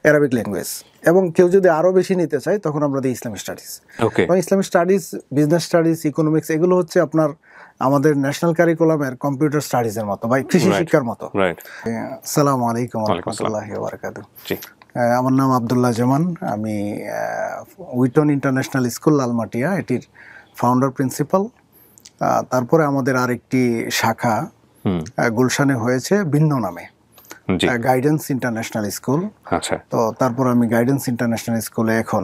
Arabic language, এবং কেউ যদি আরও বেশি নিতে চায় তখন আমরা দিই ইসলামিক স্টাডিজ। এবং Islamic studies, business studies, economics, এগুলো হচ্ছে আপনার আমাদের ন্যাশনাল কারিকুলামের কম্পিউটার স্টাডিজের মতো বা কৃষি শিক্ষার মতো। আসসালামু আলাইকুম ওয়া রাহমাতুল্লাহি ওয়া বারাকাতুহু। আমার নাম আব্দুল্লাহ জামান, আমি উইটন ইন্টারন্যাশনাল স্কুল লালমাটিয়া এটির ফাউন্ডার প্রিন্সিপাল। তারপরে আমাদের আরেকটি শাখা গুলশানে হয়েছে ভিন্ন নামে, গাইডেন্স ইন্টারন্যাশনাল স্কুল। আচ্ছা, তো তারপর আমি গাইডেন্স ইন্টারন্যাশনাল স্কুলে এখন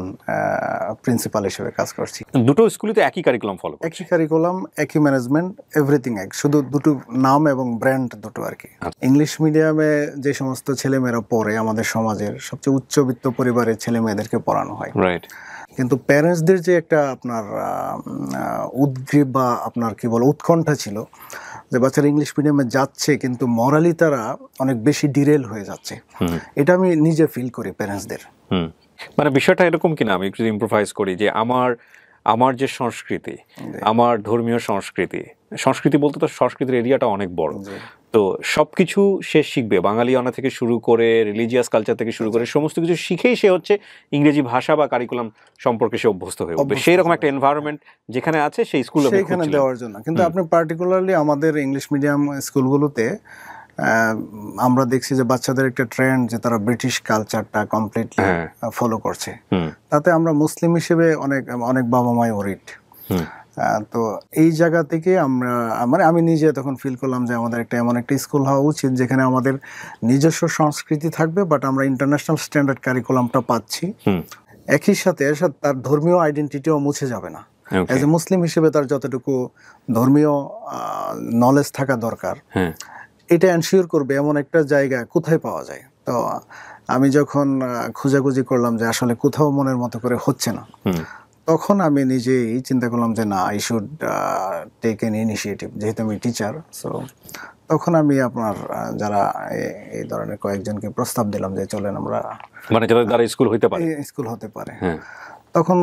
প্রিন্সিপাল হিসেবে কাজ করছি। দুটো স্কুলই তো একই কারিকুলাম ফলো করছে? একই কারিকুলাম, একই ম্যানেজমেন্ট, এভরিথিং এক, শুধু দুটো নাম এবং ব্র্যান্ড দুটো আর কি। ইংলিশ মিডিয়ামে যে সমস্ত ছেলেমেয়েরা পড়ে আমাদের সমাজের সবচেয়ে উচ্চবিত্ত পরিবারের ছেলে মেয়েদেরকে পড়ানো হয়, রাইট। কিন্তু প্যারেন্টসদের যে একটা আপনার উদ্গ্রীব বা আপনার কি বলে উৎকণ্ঠা ছিল যে বাচ্চারা ইংলিশ মিডিয়ামে যাচ্ছে কিন্তু মরালি তারা অনেক বেশি ডিরেল হয়ে যাচ্ছে, এটা আমি নিজে ফিল করি প্যারেন্টসদের। মানে বিষয়টা এরকম কিনা, আমি একটু ইম্প্রোভাইজ করি যে আমার যে সংস্কৃতি, আমার ধর্মীয় সংস্কৃতি বলতে তো সংস্কৃতির এরিয়াটা অনেক বড়, তো সবকিছু সে শিখবে বাঙালিয়ানা থেকে শুরু করে রিলিজিয়াস কালচার থেকে শুরু করে সমস্ত কিছু শিখেই সে হচ্ছে ইংরেজি ভাষা বা কারিকুলাম সম্পর্কে সে অভ্যস্ত হয়ে উঠবে। সেই রকম একটা এনভায়রনমেন্ট যেখানে আছে সেই স্কুলে সেইখানে দেওয়ার জন্য। কিন্তু আপনি পার্টিকুলারলি আমাদের ইংলিশ মিডিয়াম স্কুলগুলোতে আমরা দেখছি যে বাচ্চাদের একটা ট্রেন্ড যে তারা ব্রিটিশ কালচারটা কমপ্লিটলি ফলো করছে। তাতে আমরা মুসলিম হিসেবে অনেক বাবা মাই ওরিড। তো এই জায়গা থেকে আমরা আমি নিজে তখন ফিল করলাম যে আমাদের এমন একটা স্কুল হওয়া উচিত যেখানে আমাদের নিজস্ব সংস্কৃতি থাকবে, বাট আমরা ইন্টারন্যাশনাল স্ট্যান্ডার্ড কারিকুলামটা পাচ্ছি। একই সাথে তার ধর্মীয় আইডেন্টিটিও মুছে যাবে না। এজ এ মুসলিম হিসেবে তার যতটুকু ধর্মীয় নলেজ থাকা দরকার, এটা এনশিওর করবে এমন একটা জায়গা কোথায় পাওয়া যায়। তো আমি যখন খোঁজাখুঁজি করলাম যে আসলে কোথাও মনের মতো করে হচ্ছে না, তখন আমি নিজেই চিন্তা করলাম যে না, I should take an initiative, যেহেতু আমি টিচার। সো তখন আমি আপনার যারা এই ধরনের কয়েকজনকে প্রস্তাব দিলাম যে চলেন আমরা, মানে যারা স্কুল হতে পারে। তখন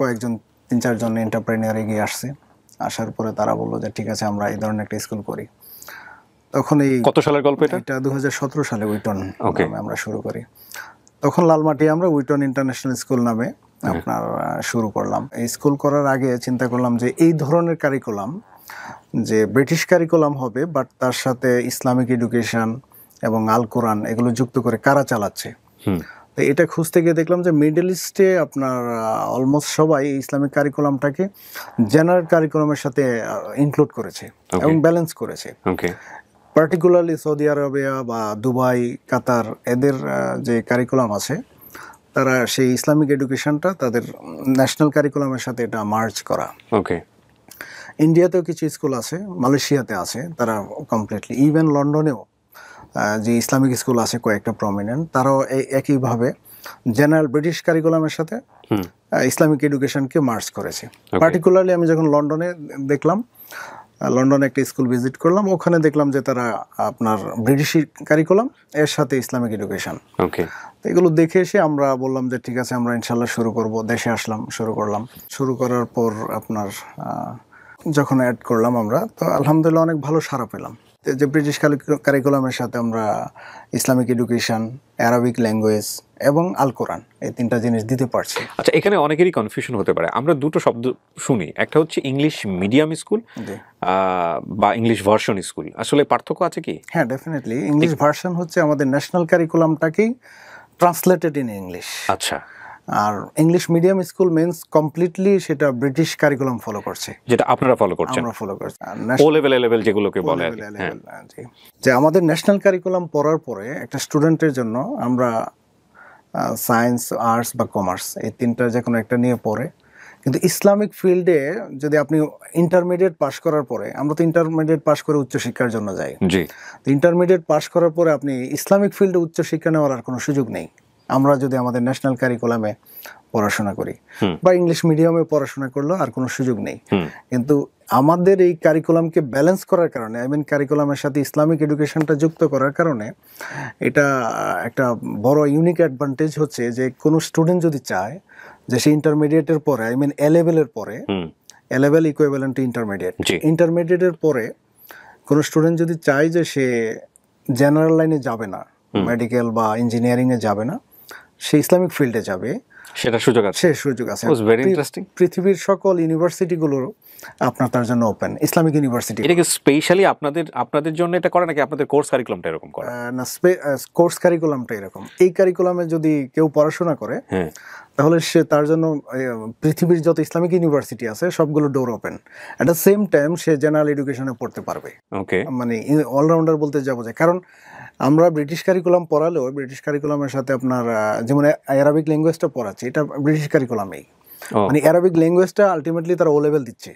কয়েকজন 3-4 জন এন্টারপ্রেনিয়ার এগিয়ে আসছে, আসার পরে তারা বললো যে ঠিক আছে আমরা এই ধরনের একটা স্কুল করি। তখন কত সালের গল্প এটা? 2017 সালে উইটন নামে আমরা শুরু করি। তখন লালমাটি আমরা উইটন ইন্টারন্যাশনাল স্কুল নামে আপনার শুরু করলাম। এই স্কুল করার আগে চিন্তা করলাম যে এই ধরনের কারিকুলাম যে ব্রিটিশ কারিকুলাম হবে, বাট তার সাথে ইসলামিক এডুকেশন এবং আল কোরআন এগুলো যুক্ত করে কারা চালাচ্ছে। তো এটা খুঁজতে গিয়ে দেখলাম যে মিডল ইস্টে আপনার অলমোস্ট সবাই ইসলামিক কারিকুলামটাকে জেনারেল কারিকুলামের সাথে ইনক্লুড করেছে এবং ব্যালেন্স করেছে। পার্টিকুলারলি সৌদি আরবিয়া বা দুবাই, কাতার, এদের যে কারিকুলাম আছে তারা সেই ইসলামিক এডুকেশনটা তাদের ন্যাশনাল কারিকুলামের সাথে এটা মার্জ করা। ইন্ডিয়াতেও কিছু স্কুল আছে, মালয়েশিয়াতে আছে, তারা কমপ্লিটলি, ইভেন লন্ডনেও যে ইসলামিক স্কুল আছে কয়েকটা প্রমিনেন্ট, তারাও একইভাবে জেনারেল ব্রিটিশ কারিকুলামের সাথে ইসলামিক এডুকেশনকে মার্জ করেছে। পার্টিকুলারলি আমি যখন লন্ডনে দেখলাম, লন্ডনে একটা স্কুল ভিজিট করলাম, ওখানে দেখলাম যে তারা আপনার ব্রিটিশ কারিকুলাম এর সাথে ইসলামিক এডুকেশন। তো এগুলো দেখে এসে আমরা বললাম যে ঠিক আছে আমরা ইনশাল্লাহ শুরু করব। দেশে আসলাম, শুরু করার পর আপনার যখন অ্যাড করলাম আমরা, তো আলহামদুলিল্লাহ অনেক ভালো সাড়া পেলাম যে ব্রিটিশ কারিকুলামের সাথে আমরা ইসলামিক এডুকেশন, অ্যারাবিক ল্যাঙ্গুয়েজ এবং আল কোরআন এই 3টা জিনিস দিতে পারছি। আচ্ছা, এখানে অনেকেরই কনফিউশন হতে পারে। আমরা দুটো শব্দ শুনি, একটা হচ্ছে ইংলিশ মিডিয়াম স্কুল বা ইংলিশ ভার্সন স্কুল, আসলে পার্থক্য আছে কি? হ্যাঁ, ডেফিনেটলি। ইংলিশ ভার্সন হচ্ছে আমাদের ন্যাশনাল কারিকুলামটাকেই ট্রান্সলেটেড ইন ইংলিশ। আচ্ছা। আর English medium school means completely সেটা ব্রিটিশ কারিকুলাম ফলো করছে, যেটা আপনারা ফলো করছেন। আমরা ফলো করছি ও লেভেল যেগুলোকে বলে। যে আমাদের ন্যাশনাল কারিকুলাম পড়ার পরে একটা স্টুডেন্টের জন্য আমরা সায়েন্স, আর্টস বা কমার্স এই 3টার যে কোনো একটা নিয়ে পড়ে, কিন্তু ইসলামিক ফিল্ডে যদি আপনি ইন্টারমিডিয়েট পাস করার পরে, আমরা তো ইন্টারমিডিয়েট পাস করে উচ্চশিক্ষার জন্য যাই, তো ইন্টারমিডিয়েট পাস করার পরে আপনি ইসলামিক ফিল্ডে উচ্চশিক্ষা নেওয়ার আর কোনো সুযোগ নেই। আমরা যদি আমাদের ন্যাশনাল কারিকুলামে পড়াশোনা করি বা ইংলিশ মিডিয়ামে পড়াশোনা করলেও আর কোনো সুযোগ নেই। কিন্তু আমাদের এই কারিকুলামকে ব্যালেন্স করার কারণে, কারিকুলামের সাথে ইসলামিক এডুকেশনটা যুক্ত করার কারণে এটা একটা বড় ইউনিক অ্যাডভান্টেজ হচ্ছে যে কোনো স্টুডেন্ট যদি চায় যে সে ইন্টারমিডিয়েটের পরে, এ লেভেলের পরে, এ লেভেল ইকুইভ্যালেন্ট টু ইন্টারমিডিয়েটের পরে কোনো স্টুডেন্ট যদি চায় যে সে জেনারেল লাইনে যাবে না, মেডিকেল বা ইঞ্জিনিয়ারিং এ যাবে না, সে ইসলামিক ফিল্ডে যাবে, সেটা সুযোগ আছে, সে সুযোগ আছে। Very interesting. পৃথিবীর সকল ইউনিভার্সিটিগুলো আপনার তার জন্য ওপেন, ইসলামিক ইউনিভার্সিটি। এটা কি স্পেশালি আপনাদের জন্য এটা করে নাকি আপনাদের কোর্স কারিকুলামটা এরকম করে? না, কোর্স কারিকুলামটা এরকম। এই কারিকুলামে যদি কেউ পড়াশোনা করে তাহলে সে তার জন্য পৃথিবীর যত ইসলামিক ইউনিভার্সিটি আছে সবগুলো door open. At the same time সে জেনারেল এডুকেশনে পড়তে পারবে। ওকে, মানে অলরাউন্ডার বলতে যাবো যে, কারণ আমরা ব্রিটিশ কারিকুলাম পড়ালেও ব্রিটিশ কারিকুলামের সাথে আপনার যেমন অ্যারাবিক ল্যাঙ্গুয়েজটা পড়াচ্ছে, এটা ব্রিটিশ কারিকুলামেই। মানে অ্যারাবিক ল্যাঙ্গুয়েজটা আলটিমেটলি তারা ও লেভেল দিচ্ছে,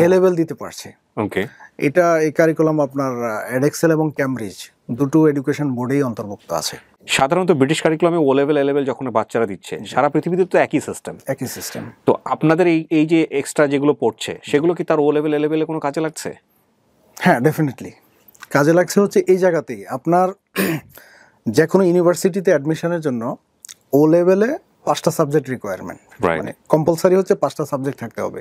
এ লেভেল দিতে পারছে। ওকে, এটা এই কারিকুলাম আপনার এডেক্সেল এবং ক্যামব্রিজ দুটো এডুকেশন বোর্ডেই অন্তর্ভুক্ত আছে। সাধারণত ব্রিটিশ কারিকুলামে ও লেভেল এ লেভেল যখন বাচ্চারা দিচ্ছে, সারা পৃথিবীতে তো একই সিস্টেম। তো আপনাদের এই যে এক্সট্রা যেগুলো পড়ছে সেগুলো কি তার ও লেভেল এ লেভেলে কোনো কাজে লাগছে? হ্যাঁ, ডেফিনেটলি কাজে লাগছে। হচ্ছে এই জায়গাতেই আপনার যে কোনো ইউনিভার্সিটিতে অ্যাডমিশনের জন্য ও লেভেলে 5টা সাবজেক্ট রিকোয়ারমেন্ট, মানে কম্পালসারি হচ্ছে 5টা সাবজেক্ট থাকতে হবে,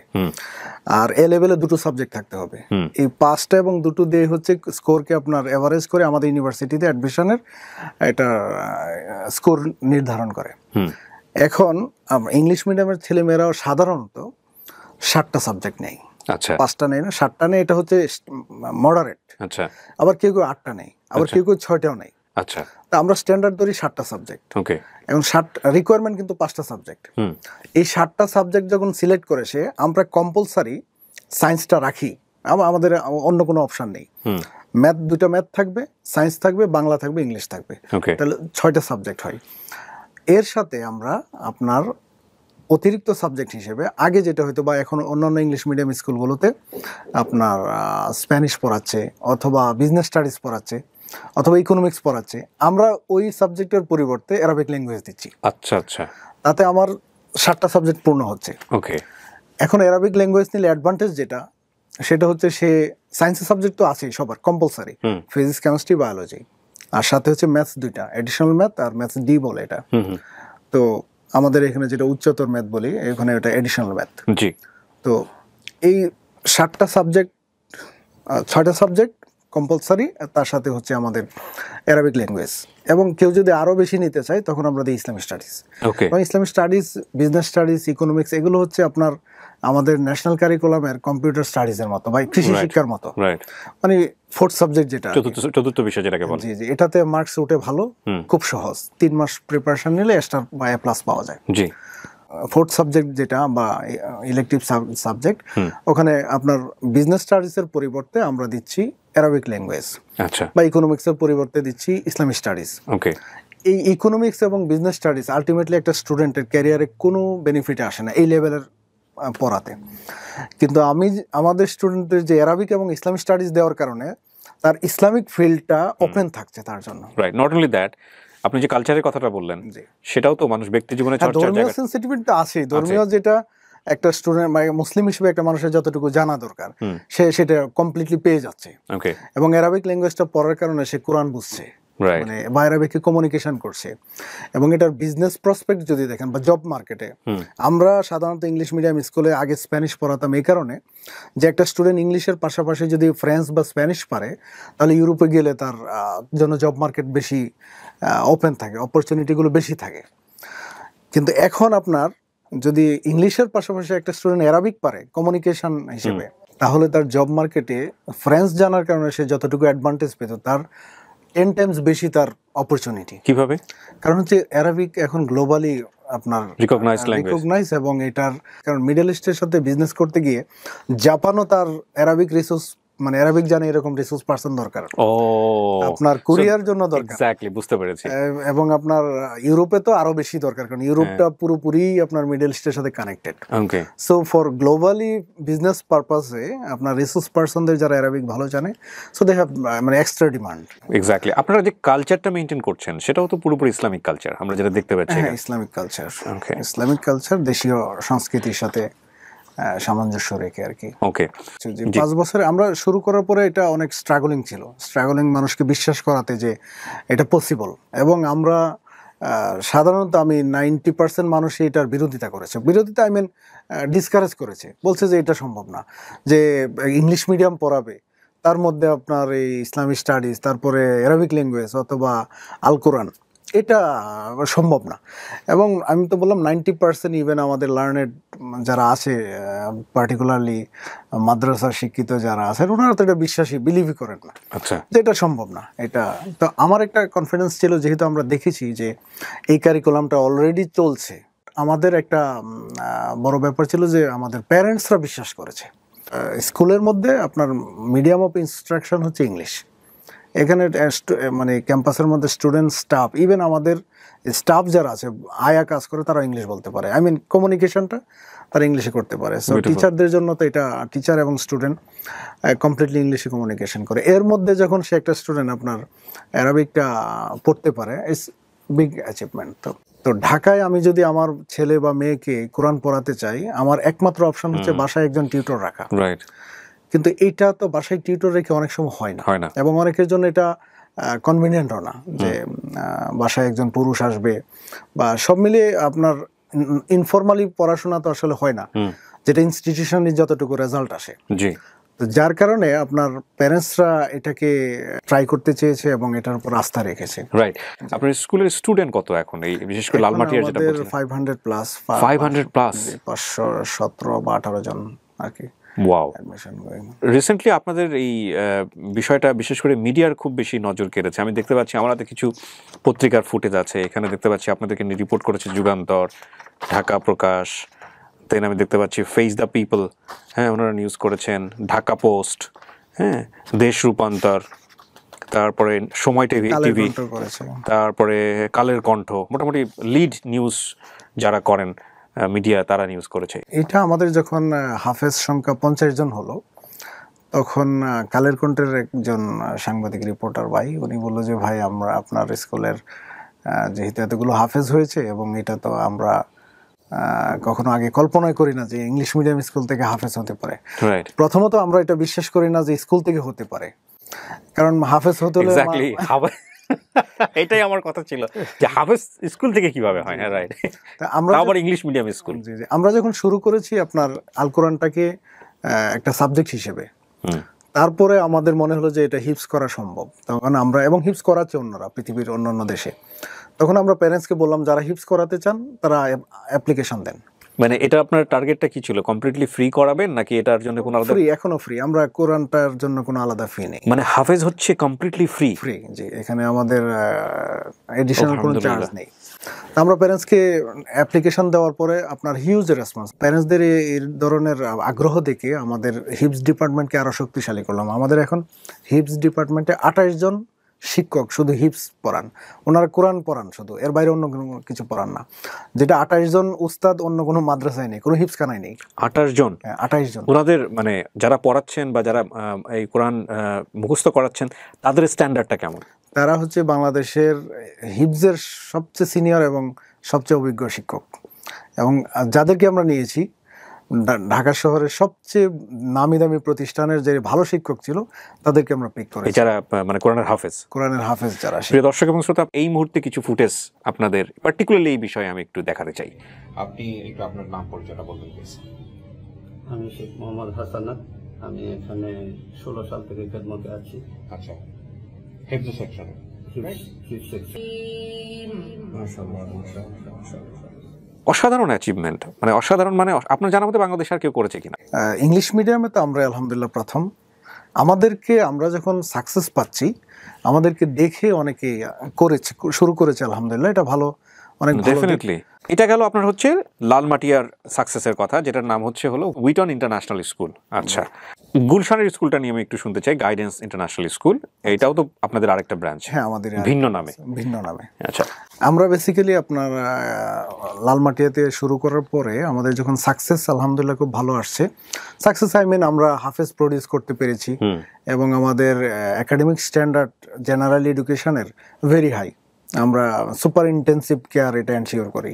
আর এ লেভেলে 2টো সাবজেক্ট থাকতে হবে। এই 5টা এবং 2টো দিয়ে হচ্ছে স্কোরকে আপনার এভারেজ করে আমাদের ইউনিভার্সিটিতে অ্যাডমিশনের এটা স্কোর নির্ধারণ করে। এখন ইংলিশ মিডিয়ামের ছেলেমেয়েরাও সাধারণত 7টা সাবজেক্ট নেই। আচ্ছা, 5টা নেই না, 7টা নেই, এটা হচ্ছে মডারেট। আচ্ছা, আবার কেউ 8টা নেই, আবার কেউ 6টাও নেই। আচ্ছা, তা আমরা স্ট্যান্ডার্ড ধরি 7টা সাবজেক্ট। ওকে, এবং 7 রিকোয়ারমেন্ট কিন্তু 5টা সাবজেক্ট। এই 7টা সাবজেক্ট যখন সিলেক্ট করে সে, আমরা কম্পালসারি সায়েন্সটা রাখি, আমাদের অন্য কোনো অপশন নেই। ম্যাথ, 2টা ম্যাথ থাকবে, সায়েন্স থাকবে, বাংলা থাকবে, ইংলিশ থাকবে, তাহলে 6টা সাবজেক্ট হয়। এর সাথে আমরা আপনার অতিরিক্ত সাবজেক্ট হিসেবে আগে যেটা হয়তো বা এখন অন্যান্য ইংলিশ মিডিয়াম স্কুলগুলোতে আপনার স্প্যানিশ পড়াচ্ছে, অথবা বিজনেস স্টাডিজ পড়াচ্ছে, অথবা ইকোনমিক্স পড়াচ্ছে, আমরা ওই সাবজেক্টের পরিবর্তে অ্যারাবিক ল্যাঙ্গুয়েজ দিচ্ছি। আচ্ছা, আচ্ছা, তাতে আমার 7টা সাবজেক্ট পূর্ণ হচ্ছে। ওকে, এখন অ্যারাবিক ল্যাঙ্গুয়েজ নিলে অ্যাডভান্টেজ যেটা, সেটা হচ্ছে সে সায়েন্সের সাবজেক্ট তো আছেই সবার কম্পালসারি, ফিজিক্স, কেমিস্ট্রি, বায়োলজি, আর সাথে হচ্ছে ম্যাথস 2টা, এডিশনাল ম্যাথ আর ম্যাথস ডি বলে এটা। তো আমাদের এখানে যেটা উচ্চতর ম্যাথ বলি, এখানে এটা এডিশনাল ম্যাথ। জি। তো এই 7টা সাবজেক্ট, 6টা সাবজেক্ট কম্পালসারি, তার সাথে হচ্ছে আমাদের অ্যারাবিক ল্যাঙ্গুয়েজ। এবং কেউ যদি আরও বেশি নিতে চায় তখন আমরা দিই ইসলামিক স্টাডিজ। এবং Islamic studies, business studies, economics, এগুলো হচ্ছে আপনার আমাদের ন্যাশনাল কারিকুলামের কম্পিউটার স্টাডিজের মতো বা কৃষি শিক্ষার মতো, মানে 4th সাবজেক্ট যেটা, চতুর্থ বিষয় যেটাকে বলে। জি জি, এটাতে মার্কস উঠে ভালো, খুব সহজ, 3 মাস প্রিপারেশন নিলে স্টার বা এ প্লাস পাওয়া যায়। জি। 4th সাবজেক্ট যেটা বা ইলেকটিভ সাবজেক্ট, ওখানে আপনার বিজনেস স্টাডিজের পরিবর্তে আমরা দিচ্ছি অ্যারাবিক ল্যাঙ্গুয়েজ, আচ্ছা, বা ইকোনমিক্সের পরিবর্তে দিচ্ছি ইসলামিক স্টাডিজ। ওকে। এই ইকোনমিক্স এবং বিজনেস স্টাডিজ আলটিমেটলি একটা স্টুডেন্টের ক্যারিয়ারে কোনো বেনিফিট আসে না এই লেভেলের পড়াতে, কিন্তু আমাদের স্টুডেন্টদের যে অ্যারাবিক এবং ইসলামিক স্টাডিজ দেওয়ার কারণে তার ইসলামিক ফিল্ডটা ওপেন থাকছে তার জন্য। রাইট, নট অনলি দ্যাট, আপনি যে কালচারের কথাটা বললেন, সেটাও তো মানুষ ব্যক্তি জীবনে চর্চার জায়গা। ধর্মীয় সেনসিটিভিটি তো আছে, ধর্মীয় যেটা একটা স্টুডেন্ট মানে মুসলিম হিসেবে একটা মানুষের যতটুকু জানা দরকার সে সেটা কমপ্লিটলি পেয়ে যাচ্ছে। ওকে। এবং অ্যারাবিক ল্যাঙ্গুয়েজটা পড়ার কারণে সে কোরআন বুঝছে, মানে বাইরাবিকে কমিউনিকেশন করছে। এবং এটার বিজনেস প্রসপেক্ট যদি দেখেন বা জব মার্কেটে, আমরা সাধারণত ইংলিশ মিডিয়াম স্কুলে আগে স্প্যানিশ পড়াতাম এই কারণে যে একটা স্টুডেন্ট ইংলিশের পাশাপাশি যদি ফ্রেঞ্চ বা স্প্যানিশ পারে তাহলে ইউরোপে গেলে তার জন্য জব মার্কেট বেশি ওপেন থাকে, অপরচুনিটিগুলো বেশি থাকে। কিন্তু এখন আপনার যদি ইংলিশের পাশাপাশি একটা স্টুডেন্ট অ্যারাবিক পারে কমিউনিকেশন হিসেবে, তাহলে তার জব মার্কেটে ফ্রেঞ্চ জানার কারণে সে যতটুকু অ্যাডভান্টেজ পেত তার 10 টাইমস বেশি তার অপরচুনিটি। কিভাবে? কারণ হচ্ছে অ্যারাবিক এখন গ্লোবালি আপনার রিকগনাইজ, এবং এটার কারণ মিডল ইস্টের সাথে বিজনেস করতে গিয়ে জাপানও তার অ্যারাবিক রিসোর্স, মানে অ্যারাবিক জানে এরকম রিসোর্স পারসন দরকার, আপনার কোরিয়ার জন্য দরকার। এক্স্যাক্টলি, বুঝতে পেরেছি। এবং আপনার ইউরোপে তো আরো বেশি দরকার, কারণ ইউরোপটা পুরোপুরি আপনার মিডল ইস্টের সাথে connected. Okay. So for globally business পারপাসে আপনার রিসোর্স পারসনদের যারা অ্যারাবিক ভালো জানে, সো দে হ্যাভ মানে এক্সট্রা ডিমান্ড। এক্স্যাক্টলি। আপনারা যে কালচারটা মেইনটেইন করছেন সেটাও তো পুরোপুরি ইসলামিক কালচার, আমরা যেটা দেখতে পাচ্ছি। হ্যাঁ, ইসলামিক কালচার। ওকে, ইসলামিক কালচার দেশীয় সংস্কৃতির সাথে সামঞ্জস্য রেখে আর কি। ওকে। 5 বছরে আমরা শুরু করার পরে এটা অনেক স্ট্রাগলিং ছিল, স্ট্রাগলিং মানুষকে বিশ্বাস করাতে যে এটা পসিবল। এবং আমরা সাধারণত আমি 90% মানুষই এটার বিরোধিতা করেছে, বিরোধিতা আই মিন ডিসকারেজ করেছে, বলছে যে এটা সম্ভব না, যে ইংলিশ মিডিয়াম পড়াবে তার মধ্যে আপনার এই ইসলামিক স্টাডিজ, তারপরে অ্যারাবিক ল্যাঙ্গুয়েজ অথবা আল কোরআন, এটা সম্ভব না। এবং আমি তো বললাম 90% ইভেন আমাদের লার্নেড যারা আছে, পার্টিকুলারলি মাদ্রাসার শিক্ষিত যারা আছেন, ওনারা তো এটা বিলিভই করেন না, আচ্ছা, যে এটা সম্ভব না। এটা তো আমার একটা কনফিডেন্স ছিল, যেহেতু আমরা দেখেছি যে এই কারিকুলামটা অলরেডি চলছে। আমাদের একটা বড় ব্যাপার ছিল যে আমাদের প্যারেন্টসরা বিশ্বাস করেছে। স্কুলের মধ্যে আপনার মিডিয়াম অফ ইনস্ট্রাকশন হচ্ছে ইংলিশ। এখানে মানে ক্যাম্পাসের মধ্যে স্টুডেন্ট, স্টাফ, ইভেন আমাদের স্টাফ যারা আছে আয়া কাজ করে, তারা ইংলিশ বলতে পারে। আই মিন কমিউনিকেশনটা তারা ইংলিশে করতে পারে। সো টিচারদের জন্য তো এটা, টিচার এবং স্টুডেন্ট কমপ্লিটলি ইংলিশে কমিউনিকেশন করে। এর মধ্যে যখন সে একটা স্টুডেন্ট আপনার অ্যারাবিকটা পড়তে পারে, ইটস বিগ অ্যাচিভমেন্ট। তো ঢাকায় আমি যদি আমার ছেলে বা মেয়েকে কোরআন পড়াতে চাই, আমার একমাত্র অপশন হচ্ছে বাসায় একজন টিউটর রাখা। রাইট। কিন্তু এটা তো বাসায় টিউটর রেখে অনেক সময় হয় না, এবং অনেকের জন্য এটা কনভিনিয়েন্টও না যে বাসায় একজন পুরুষ আসবে, বা সব মিলিয়ে আপনার ইনফরমালি পড়াশোনা তো আসলে হয় না, যেটা ইনস্টিটিউশনে যতটুকু রেজাল্ট আসে। জি। তো যার কারণে আপনার প্যারেন্টসরা এটাকে ট্রাই করতে চেয়েছে এবং এটার উপর আস্থা রেখেছে। রাইট। আপনার স্কুলের স্টুডেন্ট কত এখন, এই বিশেষ করে লালমাটিয়ার যেটা বলছেন? 500 প্লাস। 500 প্লাস, 517 বা 18 জন আর কি। ওয়াও। রিসেন্টলি আপনাদের এই বিষয়টা বিশেষ করে মিডিয়ার খুব বেশি নজর কেড়েছে। আমি দেখতে পাচ্ছি, আমার হাতে কিছু পত্রিকার ফুটেজ আছে, এখানে দেখতে পাচ্ছি আপনাদেরকে রিপোর্ট করেছে যুগান্তর, ঢাকা প্রকাশ, দেন আমি দেখতে পাচ্ছি ফেস দ্য পিপল, হ্যাঁ ওনারা নিউজ করেছেন, ঢাকা পোস্ট, হ্যাঁ দেশ রূপান্তর, তারপরে সময় টিভি, তারপরে কালের কণ্ঠ, মোটামুটি লিড নিউজ যারা করেন মিডিয়া, তারা নিউজ করেছে। এটা আমাদের যখন হাফেজ সংখ্যা 50 জন হলো, তখন কালের কণ্ঠের একজন সাংবাদিক রিপোর্টার ভাই, উনি বললো যে ভাই, আমরা আপনার স্কুলের যেহেতু এতগুলো হাফেজ হয়েছে, এবং এটা তো আমরা কখনো আগে কল্পনাই করি না যে ইংলিশ মিডিয়াম স্কুল থেকে হাফেজ হতে পারে। প্রথমত আমরা এটা বিশ্বাস করি না যে স্কুল থেকে হতে পারে, কারণ হাফেজ হতে হলে এটাই আমার কথা ছিল যে হাফেজ স্কুল থেকে কিভাবে হয়। হ্যাঁ রাইট। আমরা আবার ইংলিশ মিডিয়াম স্কুল, আমরা যখন শুরু করেছি আপনার আল কোরআনটাকে একটা সাবজেক্ট হিসেবে, তারপরে আমাদের মনে হলো যে এটা হিপস করা সম্ভব। তখন আমরা, এবং হিপস করাচ্ছে অন্যরা পৃথিবীর অন্যান্য দেশে, তখন আমরা প্যারেন্টসকে বললাম যারা হিপস করাতে চান তারা অ্যাপ্লিকেশন দেন। মানে এটা আপনার টার্গেটটা কি ছিল, কমপ্লিটলি ফ্রি করাবেন নাকি এটার জন্য কোনো আলাদা? ফ্রি, এখনো ফ্রি। আমরা কোরআনটার জন্য কোনো আলাদা ফি নেই, মানে হাফেজ হচ্ছে কমপ্লিটলি ফ্রি। ফ্রি, জি। এখানে আমাদের এডিশনাল কোনো চার্জ নেই। আমরা প্যারেন্টসকে অ্যাপ্লিকেশন দেওয়ার পরে আপনার হিউজ রেসপন্স, প্যারেন্টসদের এই ধরনের আগ্রহ দেখে আমাদের হিপস ডিপার্টমেন্টকে আরো শক্তিশালী করলাম। আমাদের এখন হিপস ডিপার্টমেন্টে 28 জন শিক্ষক শুধু হিপস পড়ান, ওনারা কোরআন পড়ান শুধু, এর বাইরে অন্য কোনো কিছু পড়ান না। যেটা 28 জন উস্তাদ অন্য কোনো মাদ্রাসায় নেই, কোনো হিপস খানায় নেই। 28 জন? 28 জন। ওনাদের মানে যারা পড়াচ্ছেন বা যারা এই কোরআন মুখস্থ করাচ্ছেন, তাদের স্ট্যান্ডার্ডটা কেমন? তারা হচ্ছে বাংলাদেশের হিপসের সবচেয়ে সিনিয়র এবং সবচেয়ে অভিজ্ঞ শিক্ষক, এবং যাদেরকে আমরা নিয়েছি ঢাকা শহরের সবচেয়ে নামি দামি প্রতিষ্ঠানের যে ভালো শিক্ষক ছিল, তাদেরকে আমরা পিক করেছি, যারা মানে কোরআনের হাফেজ যারা। প্রিয় দর্শক এবং শ্রোতা, এই মুহূর্তে কিছু ফুটেজ আপনাদের পার্টিকুলারলি এই বিষয়ে আমি একটু দেখাতে চাই। আপনি একটু আপনার নাম পরিচয়টা বলবেন প্লিজ। আমি শেখ মোহাম্মদ হাসানাত, আমি এখানে 16 সাল থেকে খেদমতে আছি। আচ্ছা, হিফজ সেকশনে। অসাধারণ অ্যাচিভমেন্ট, মানে অসাধারণ, মানে আপনার জানা মতে বাংলাদেশ আর কেউ করেছে কিনা? ইংলিশ মিডিয়ামে তো আমরা আলহামদুলিল্লাহ প্রথম। আমাদেরকে, আমরা যখন সাকসেস পাচ্ছি, আমাদেরকে দেখে অনেকে করেছে, শুরু করেছে, আলহামদুলিল্লাহ, এটা ভালো, অনেক ভালো। ডেফিনেটলি। এটা গেল আপনার হচ্ছে লালমাটিয়ার সাকসেসের কথা, যেটার নাম হলো উইটন ইন্টারন্যাশনাল স্কুল। আচ্ছা, গুলশানের স্কুলটা নিয়ে আমি একটু শুনতে চাই, গাইডেন্স ইন্টারন্যাশনাল স্কুল। এটাও তো আপনাদের আরেকটা ব্রাঞ্চ? হ্যাঁ, আমাদের ভিন্ন নামে। আচ্ছা, আমরা বেসিক্যালি আপনার লালমাটিয়াতে শুরু করার পরে আমাদের যখন সাকসেস আলহামদুলিল্লাহ খুব ভালো আসছে, সাকসেস আই মিন আমরা হাফেজ প্রডিউস করতে পেরেছি, এবং আমাদের একাডেমিক স্ট্যান্ডার্ড জেনারেল এডুকেশনের ভেরি হাই। আমরা সুপার ইন্টেন্সিভ কেয়ার এটা এনশিওর করি।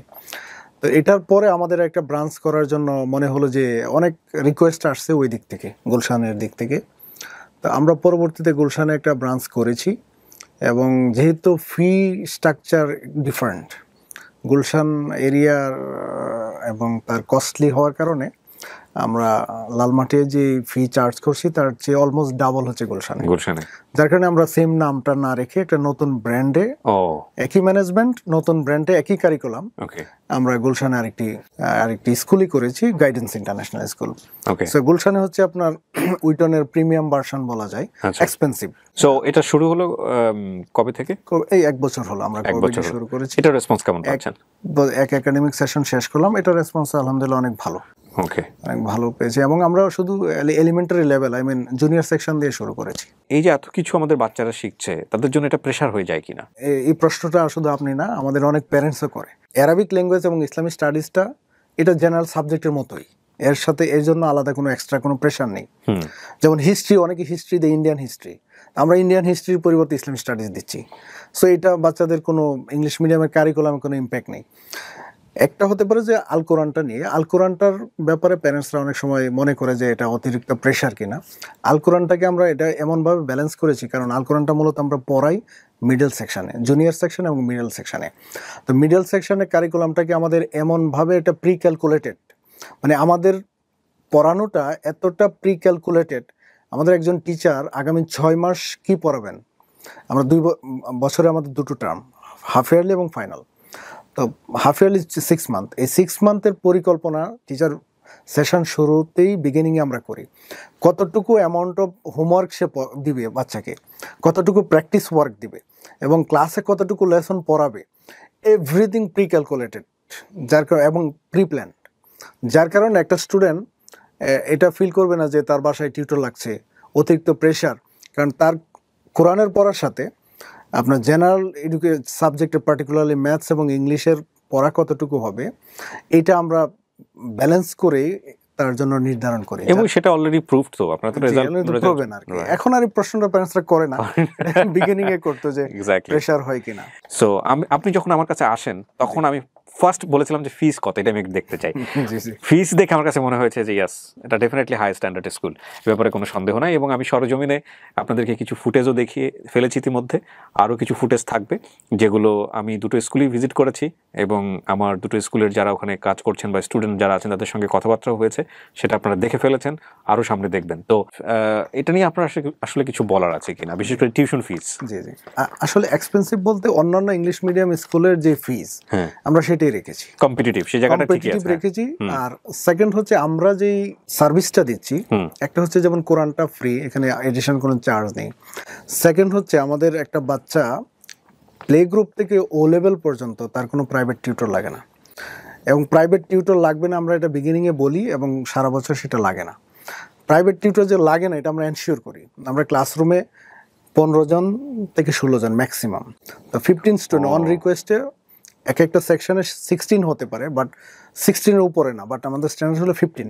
তো এটার পরে আমাদের একটা ব্রাঞ্চ করার জন্য মনে হলো যে অনেক রিকোয়েস্ট আসছে ওই দিক থেকে, গুলশানের দিক থেকে। তো আমরা পরবর্তীতে গুলশানে একটা ব্রাঞ্চ করেছি, এবং যেহেতু ফি স্ট্রাকচার ডিফারেন্ট গুলশান এরিয়ার এবং তার কস্টলি হওয়ার কারণে আমরা লালমাটিয়ে যে ফি চার্জ করছি তার চেয়ে অলমোস্ট ডাবল হচ্ছে গুলশানে। যার কারণে আমরা সেম নামটা না রেখে একটা নতুন ব্র্যান্ডে, একই ম্যানেজমেন্ট, নতুন ব্র্যান্ডে একই কারিকুলাম, আমরা গুলশানে আরেকটি স্কুলই করেছি, গাইডেন্স ইন্টারন্যাশনাল স্কুল। সো গুলশানে হচ্ছে আপনার উইটনের প্রিমিয়াম ভার্সন বলা যায়, এক্সপেন্সিভ। সো এটা শুরু হলো কবে থেকে? এই 1 বছর হলো আমরা শুরু করেছি। এটা রেসপন্স কেমন পাচ্ছেন? এক একাডেমিক সেশন শেষ করলাম, এটা রেসপন্স আলহামদুলিল্লাহ অনেক ভালো। অনেক ভালো পেয়েছি, এবং আমরা শুধু elementary level, I mean junior section দিয়ে শুরু করেছি। এই যে এত কিছু আমাদের বাচ্চারা শিখছে, তাদের জন্য এটা প্রেশার হয়ে যায় কিনা? এই প্রশ্নটা শুধু আপনি না, আমাদের অনেক প্যারেন্টসও করে। অ্যারাবিক ল্যাঙ্গুয়েজ এবং ইসলামিক স্টাডিজটা এটা জেনারেল সাবজেক্টের মতোই, এর সাথে এর জন্য আলাদা কোনো এক্সট্রা কোনো প্রেশার নেই। যেমন হিস্ট্রি, অনেকে হিস্ট্রি দেয়, ইন্ডিয়ান হিস্ট্রি, আমরা ইন্ডিয়ান হিস্ট্রির পরিবর্তে ইসলামিক স্টাডিজ দিচ্ছি। সো এটা বাচ্চাদের কোনো ইংলিশ মিডিয়ামের কারিকুলামে কোনো ইম্প্যাক্ট নেই। একটা হতে পারে যে আল কোরআনটা নিয়ে, আল কোরআনটার ব্যাপারে প্যারেন্টসরা অনেক সময় মনে করে যে এটা অতিরিক্ত প্রেশার কিনা। আল কোরআনটাকে আমরা এটা এমনভাবে ব্যালেন্স করেছি, কারণ আল কোরআনটা মূলত আমরা পড়াই মিডল সেকশনে, জুনিয়র সেকশন এবং মিডল সেকশনে। তো মিডল সেকশনের কারিকুলামটাকে আমাদের এমনভাবে এটা প্রি ক্যালকুলেটেড, মানে আমাদের পড়ানোটা এতটা প্রি ক্যালকুলেটেড, আমাদের একজন টিচার আগামী 6 মাস কি পড়াবেন, আমরা 2 বছরে আমাদের 2টো টার্ম, হাফ ইয়ারলি এবং ফাইনাল। তো হাফ ইয়ারলি 6 মান্থ, এই 6 মান্থের পরিকল্পনা টিচার সেশন শুরুতেই বিগিনিংয়ে আমরা করি। কতটুকু অ্যামাউন্ট অফ হোমওয়ার্ক সে দিবে বাচ্চাকে, কতটুকু প্র্যাকটিস ওয়ার্ক দিবে, এবং ক্লাসে কতটুকু লেসন পড়াবে, এভরিথিং প্রি ক্যালকুলেটেড, এবং প্রি প্ল্যান্ড। যার কারণে একটা স্টুডেন্ট এটা ফিল করবে না যে তার বাসায় টিউটর লাগছে, অতিরিক্ত প্রেশার। কারণ তার কোরআনের পড়ার সাথে আপনার জেনারেল সাবজেক্টে, পার্টিকুলারলি ম্যাথস এবং ইংলিশের পড়া কতটুকু হবে, এটা আমরা ব্যালেন্স করে তার জন্য নির্ধারণ করি, এবং সেটা অলরেডি প্রুভড। তো আপনারা তো রেজাল্ট প্রুভেন আর কি। এখন আর এই প্রশ্নটা প্যারেন্টসরা করে না, বিগিনিং এ করতে যে প্রেশার হয় কিনা। সো আপনি যখন আমার কাছে আসেন, তখন আমি ফার্স্ট বলেছিলাম যে ফিস কত, এটা আমি দেখতে চাই। ফিস দেখে আমার কাছে মনে হয়েছে যে ইয়াস, এটা ডেফিনেটলি হাই স্ট্যান্ডার্ড স্কুল, এ ব্যাপারে কোনো সন্দেহ নাই। এবং আমি সরজমিনে আপনাদেরকে কিছু ফুটেজও দেখিয়ে ফেলেছি ইতিমধ্যে, আরও কিছু ফুটেজ থাকবে, যেগুলো আমি 2টো স্কুলই ভিজিট করেছি, এবং আমার 2টো স্কুলের যারা ওখানে কাজ করছেন বা স্টুডেন্ট যারা আছেন তাদের সঙ্গে কথাবার্তাও হয়েছে, সেটা আপনারা দেখে ফেলেছেন, আরও সামনে দেখবেন। তো এটা নিয়ে আপনার আসলে কিছু বলার আছে কিনা, বিশেষ করে টিউশন ফিস? জি, আসলে এক্সপেন্সিভ বলতে অন্যান্য ইংলিশ মিডিয়াম স্কুলের যে ফিস, আমরা সেটাই রেখেছি, কম্পিটিটিভ, সেই জায়গাটা ঠিকই আছে রেখেছি। আর সেকেন্ড হচ্ছে আমরা যেই সার্ভিসটা দিচ্ছি, একটা হচ্ছে যেমন কোরআনটা ফ্রি, এখানে এডিশন কোনো চার্জ নেই। সেকেন্ড হচ্ছে আমাদের একটা বাচ্চা প্লে গ্রুপ থেকে ও লেভেল পর্যন্ত তার কোনো প্রাইভেট টিউটর লাগে না, এবং প্রাইভেট টিউটর লাগবে না আমরা এটা বিগিনিংয়ে বলি, এবং সারা বছর সেটা লাগে না। প্রাইভেট টিউটর যে লাগে না এটা আমরা এনশিওর করি। আমরা ক্লাসরুমে 15 জন থেকে 16 জন ম্যাক্সিমাম, তো 15 স্টুডেন্ট অন রিকোয়েস্টে। একটা সেকশনে 16 হতে পারে, বাট 16-এর উপরে না, বাট আমাদের স্ট্যান্ডার্ড হলো 15।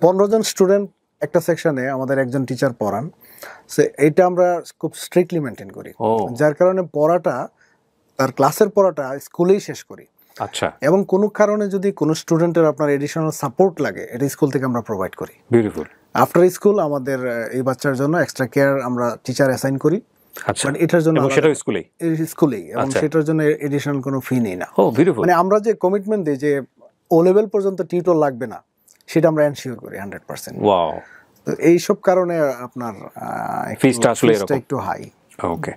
15 জন স্টুডেন্ট একটা সেকশনে আমাদের একজন টিচার পড়ান, সে এইটা আমরা খুব স্ট্রিক্টলি মেনটেন করি, যার কারণে পড়াটা, তার ক্লাসের পড়াটা স্কুলেই শেষ করি। আচ্ছা, এবং কোনো কারণে যদি কোনো স্টুডেন্টের আপনার এডিশনাল সাপোর্ট লাগে, এটা স্কুল থেকে আমরা প্রোভাইড করি। বিউটিফুল। আফটার স্কুল আমাদের এই বাচ্চার জন্য এক্সট্রা কেয়ার আমরা টিচার অ্যাসাইন করি। আচ্ছা, এটার জন্য সেটাও স্কুলেই, এবং সেটার জন্য এডিশনাল কোনো ফি নেই না। মানে আমরা যে কমিটমেন্ট দিই যে ও লেভেল পর্যন্ত টিউটর লাগবে না, সেটা আমরা এনশিওর করি 100%। ওয়াও। তো এইসব কারণে আপনার ফিসটা আসলে একটু হাই। ওকে,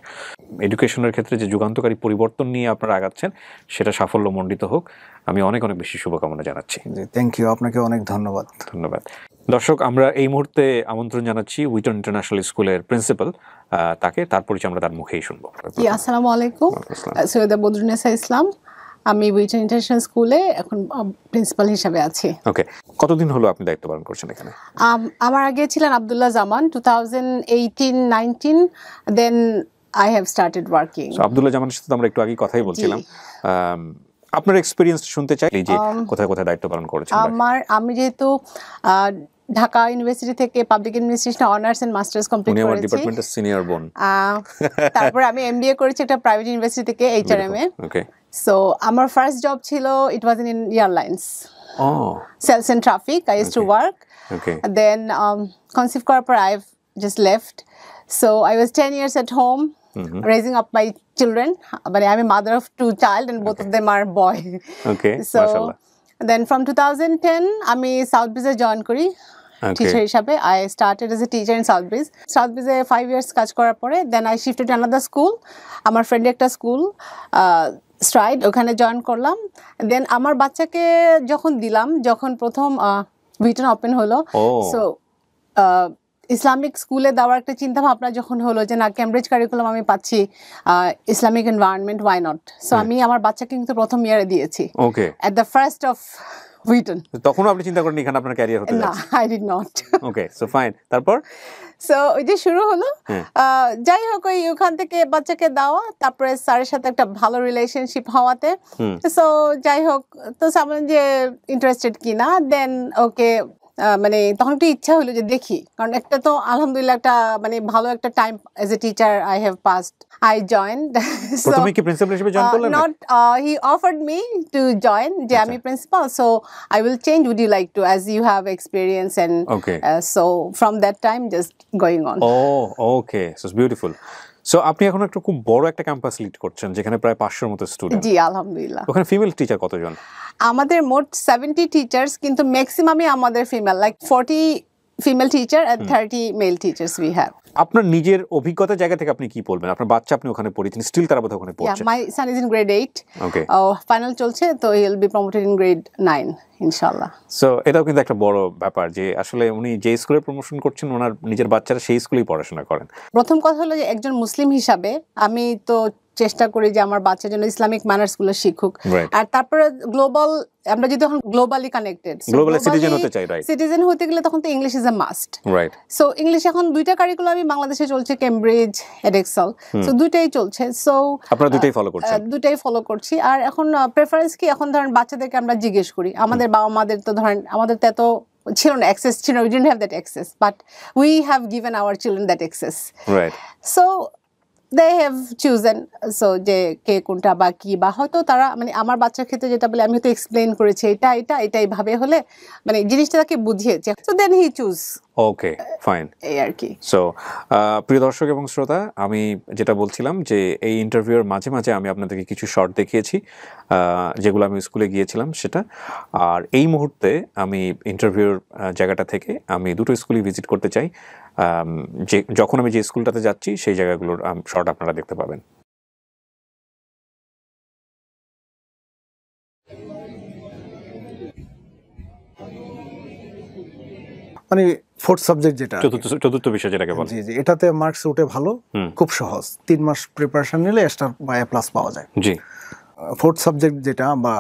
এডুকেশনের ক্ষেত্রে যে যুগান্তকারী পরিবর্তন নিয়ে আপনারা আগাচ্ছেন, সেটা সাফল্যমণ্ডিত হোক। আমি অনেক অনেক বেশি শুভকামনা জানাচ্ছি। থ্যাংক ইউ, আপনাকে অনেক ধন্যবাদ। দর্শক, আমরা এই মুহূর্তে আমন্ত্রণ জানাচ্ছি উইটন ইন্টারন্যাশনাল স্কুলের প্রিন্সিপাল, তার পরিচয় আমরা তার মুখেই শুনবো। আসসালামু আলাইকুম, সৈয়দা বদরুন্নেসা ইসলাম। আমি উইটন ইন্টারন্যাশনাল স্কুলে এখন প্রিন্সিপাল হিসেবে আছি। ওকে, কতদিন হলো আপনি দায়িত্ব পালন করছেন এখানে? আমার আগে ছিলেন Abdullah Zaman, 2018-19, then I have started working. Abdullah জামানের সাথে আমরা একটু আগে কথাই বলছিলাম। আপনার এক্সপেরিয়েন্স শুনতে চাই, যে কোথায় কোথায় দায়িত্ব পালন করেছেন। আমি যেহেতু ঢাকা ইউনিভার্সিটি থেকে public administration honours and masters complete করেছি। ডিপার্টমেন্টের সিনিয়র বোন। তারপর আমি এমবিএ করেছি একটা প্রাইভেট ইউনিভার্সিটি থেকে, এইচআরএম এ। ওকে। সো আমার ফার্স্ট জব ছিল, it was in airlines, sales and traffic. I used to work. Then conceive করার পর I just left. So I was 10 years at home, raising up my children. But I'm a mother of 2 children, and both of them are boy. Okay, so mashallah. Then from 2010 আমি south ব্রিজে join করি teacher হিসাবে। I started as a teacher in South Breeze. South Breeze 5 years কাজ করার পরে then I shifted to another school. আমার ফ্রেন্ডের একটা স্কুল স্ট্রাইড, ওখানে জয়েন করলাম। দেন আমার বাচ্চাকে যখন দিলাম, যখন প্রথম উইটন ওপেন হলো, সো ইসলামিক স্কুলে দেওয়ার একটা চিন্তা ভাবনা যখন হলো যে না, ক্যামব্রিজ কারিকুলাম আমি পাচ্ছি, Islamic environment, why not. So আমি আমার বাচ্চাকে কিন্তু প্রথম ইয়ারে দিয়েছি, okay, at the first of উইটন। তখন আপনি চিন্তা করেন এখানে আপনার ক্যারিয়ার হতে না, যাচ্ছে? I did not. Okay, so fine. তারপর সো ওই যে শুরু হলো, যাই হোক ওই ওখান থেকে বাচ্চাকে দেওয়া, তারপরে স্যারের সাথে একটা ভালো রিলেশনশিপ হওয়াতে, সো যাই হোক, তো সামনে যে ইন্টারেস্টেড কিনা, দেন ওকে মানে তখন একটু ইচ্ছা হলো যে দেখি, কারণ একটা তো আলহামদুলিল্লাহ একটা মানে ভালো একটা time as a teacher I have passed. I joined. প্রথমে কি প্রিন্সিপাল হিসেবে জয়েন করলেন? Not, he offered me to join, যে আমি principal, so I will change, would you like to, as you have experience, and so from that time just going on. Okay, so it's beautiful. So আপনি এখন একটা খুব বড় একটা campus lead করছেন, যেখানে প্রায় 500 মতো স্টুডেন্ট। জি, আলহামদুলিল্লাহ। ওখানে ফিমেল টিচার কতজন? আমাদের মোট 70 টিচার্স, কিন্তু ম্যাক্সিমামই আমাদের female, like 40 female teacher and 30 male teachers we have. আপনার নিজের অভিজ্ঞতার জায়গা থেকে আপনি কি বলবেন? আপনার বাচ্চা, আপনি ওখানে পড়েছেন, স্টিল তারা বোধহয় ওখানে পড়ছে। My son is in grade 8, okay, final চলছে, তো he will be promoted in grade 9 ইনশাআল্লাহ। সো এটাও কিন্তু একটা বড় ব্যাপার যে আসলে উনি যে স্কুলে প্রমোশন করছেন, ওনার নিজের বাচ্চারা সেই স্কুলেই পড়াশোনা করেন। প্রথম কথা হলো যে একজন মুসলিম হিসাবে আমি তো চেষ্টা করি যে আমার বাচ্চার জন্য ইসলামিক ম্যানার্স গুলো শিখুক, আর তারপরে গ্লোবাল, আমরা যদি এখন গ্লোবালি কানেক্টেড, গ্লোবাল সিটিজেন হতে চাই, রাইট? সিটিজেন হতে গেলে তখন তো English is a must, right? So English এখন দুইটা কারিকুলামই বাংলাদেশে চলছে, কেমব্রিজ, এডেক্সেল, সো দুইটাই চলছে। সো আপনারা দুইটাই ফলো করছেন? দুইটাই ফলো করছি। আর এখন প্রেফারেন্স কি, এখন ধরেন বাচ্চাদেরকে আমরা জিজ্ঞেস করি, আমাদের বাবা মাদের তো ধরেন আমাদের তো এত ছিল না, অ্যাক্সেস ছিল, we didn't have that access, but we have given our children that access, right? So they have chosen, so যে কে কোনটা বা কি, বা হয়তো তারা মানে আমার বাচ্চার ক্ষেত্রে যেটা বলে আমি হয়তো এক্সপ্লেন করেছি, এটাই ভাবে হলে মানে জিনিসটা তাকে বুঝিয়েছে, so then he choose। Okay, fine, এই আর কি। সো প্রিয় দর্শক এবং শ্রোতা, আমি যেটা বলছিলাম যে এই ইন্টারভিউর মাঝে মাঝে আমি আপনাদেরকে কিছু শর্ট দেখিয়েছি, যেগুলো আমি স্কুলে গিয়েছিলাম সেটা। আর এই মুহূর্তে আমি ইন্টারভিউর জায়গাটা থেকে আমি দুটো স্কুলই ভিজিট করতে চাই, যে যখন আমি যে স্কুলটাতে যাচ্ছি সেই জায়গাগুলোর শর্ট আপনারা দেখতে পাবেন। মানে ফোর্থ সাবজেক্ট যেটা, চতুর্থ বিষয় যেটাকে বলে, জি জি, এটাতে মার্কস উঠে ভালো, খুব সহজ, 3 মাস প্রিপারেশন নিলে স্টার বা এ প্লাস পাওয়া যায়। জি। ফোর্থ সাবজেক্ট যেটা বা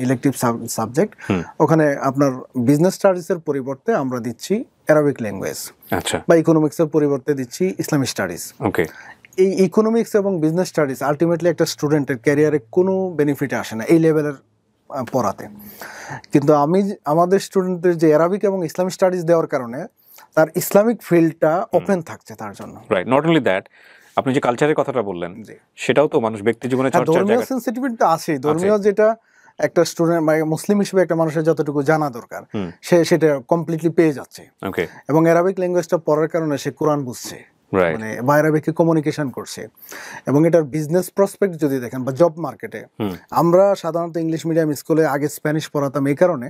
ইলেকটিভ সাবজেক্ট, ওখানে আপনার বিজনেস স্টাডিজের পরিবর্তে আমরা দিচ্ছি অ্যারাবিক ল্যাঙ্গুয়েজ, আচ্ছা, বা ইকোনমিক্সের পরিবর্তে দিচ্ছি ইসলামিক স্টাডিজ। ওকে। এই ইকোনমিক্স এবং বিজনেস স্টাডিজ আলটিমেটলি একটা স্টুডেন্টের ক্যারিয়ারে কোনো বেনিফিটে আসে না এই লেভেলের পড়াতে, কিন্তু আমাদের স্টুডেন্টদের যে অ্যারাবিক এবং ইসলামিক স্টাডিজ দেওয়ার কারণে তার ইসলামিক ফিল্ডটা ওপেন থাকছে তার জন্য। রাইট, নট অনলি দ্যাট, আপনি যে কালচারের কথাটা বললেন সেটাও তো মানুষ ব্যক্তি জীবনে চর্চার জায়গা, ধর্মীয় সেন্সিটিভিটি আছে, ধর্মীয় যেটা একটা স্টুডেন্ট মানে মুসলিম হিসেবে একটা মানুষের যতটুকু জানা দরকার সে সেটা কমপ্লিটলি পেয়ে যাচ্ছে। ওকে। এবং অ্যারাবিক ল্যাঙ্গুয়েজটা পড়ার কারণে সে কোরআন বুঝছে, মানে বা অ্যারাবিকে কমিউনিকেশন করছে। এবং এটার বিজনেস প্রসপেক্ট যদি দেখেন বা জব মার্কেটে, আমরা সাধারণত ইংলিশ মিডিয়াম স্কুলে আগে স্প্যানিশ পড়াতাম এই কারণে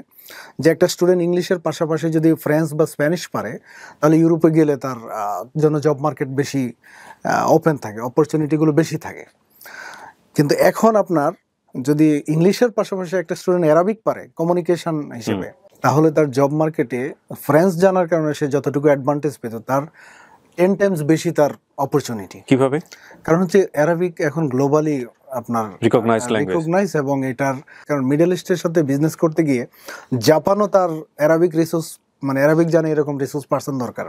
যে একটা স্টুডেন্ট ইংলিশের পাশাপাশি যদি ফ্রেঞ্চ বা স্প্যানিশ পারে তাহলে ইউরোপে গেলে তার জন্য জব মার্কেট বেশি ওপেন থাকে, অপরচুনিটিগুলো বেশি থাকে। কিন্তু এখন আপনার যদি ইংলিশের পাশাপাশি একটা স্টুডেন্ট অ্যারাবিক পারে কমিউনিকেশন হিসেবে, তাহলে তার জব মার্কেটে ফ্রেঞ্চ জানার কারণে সে যতটুকু অ্যাডভান্টেজ পেত তার 10 টাইমস বেশি তার অপরচুনিটি। কিভাবে? কারণ হচ্ছে অ্যারাবিক এখন গ্লোবালি আপনার রিকগনাইজ, এবং এটার কারণ মিডল ইস্টের সাথে বিজনেস করতে গিয়ে জাপানও তার অ্যারাবিক রিসোর্স মানে অ্যারাবিক জানে এরকম রিসোর্স পারসন দরকার,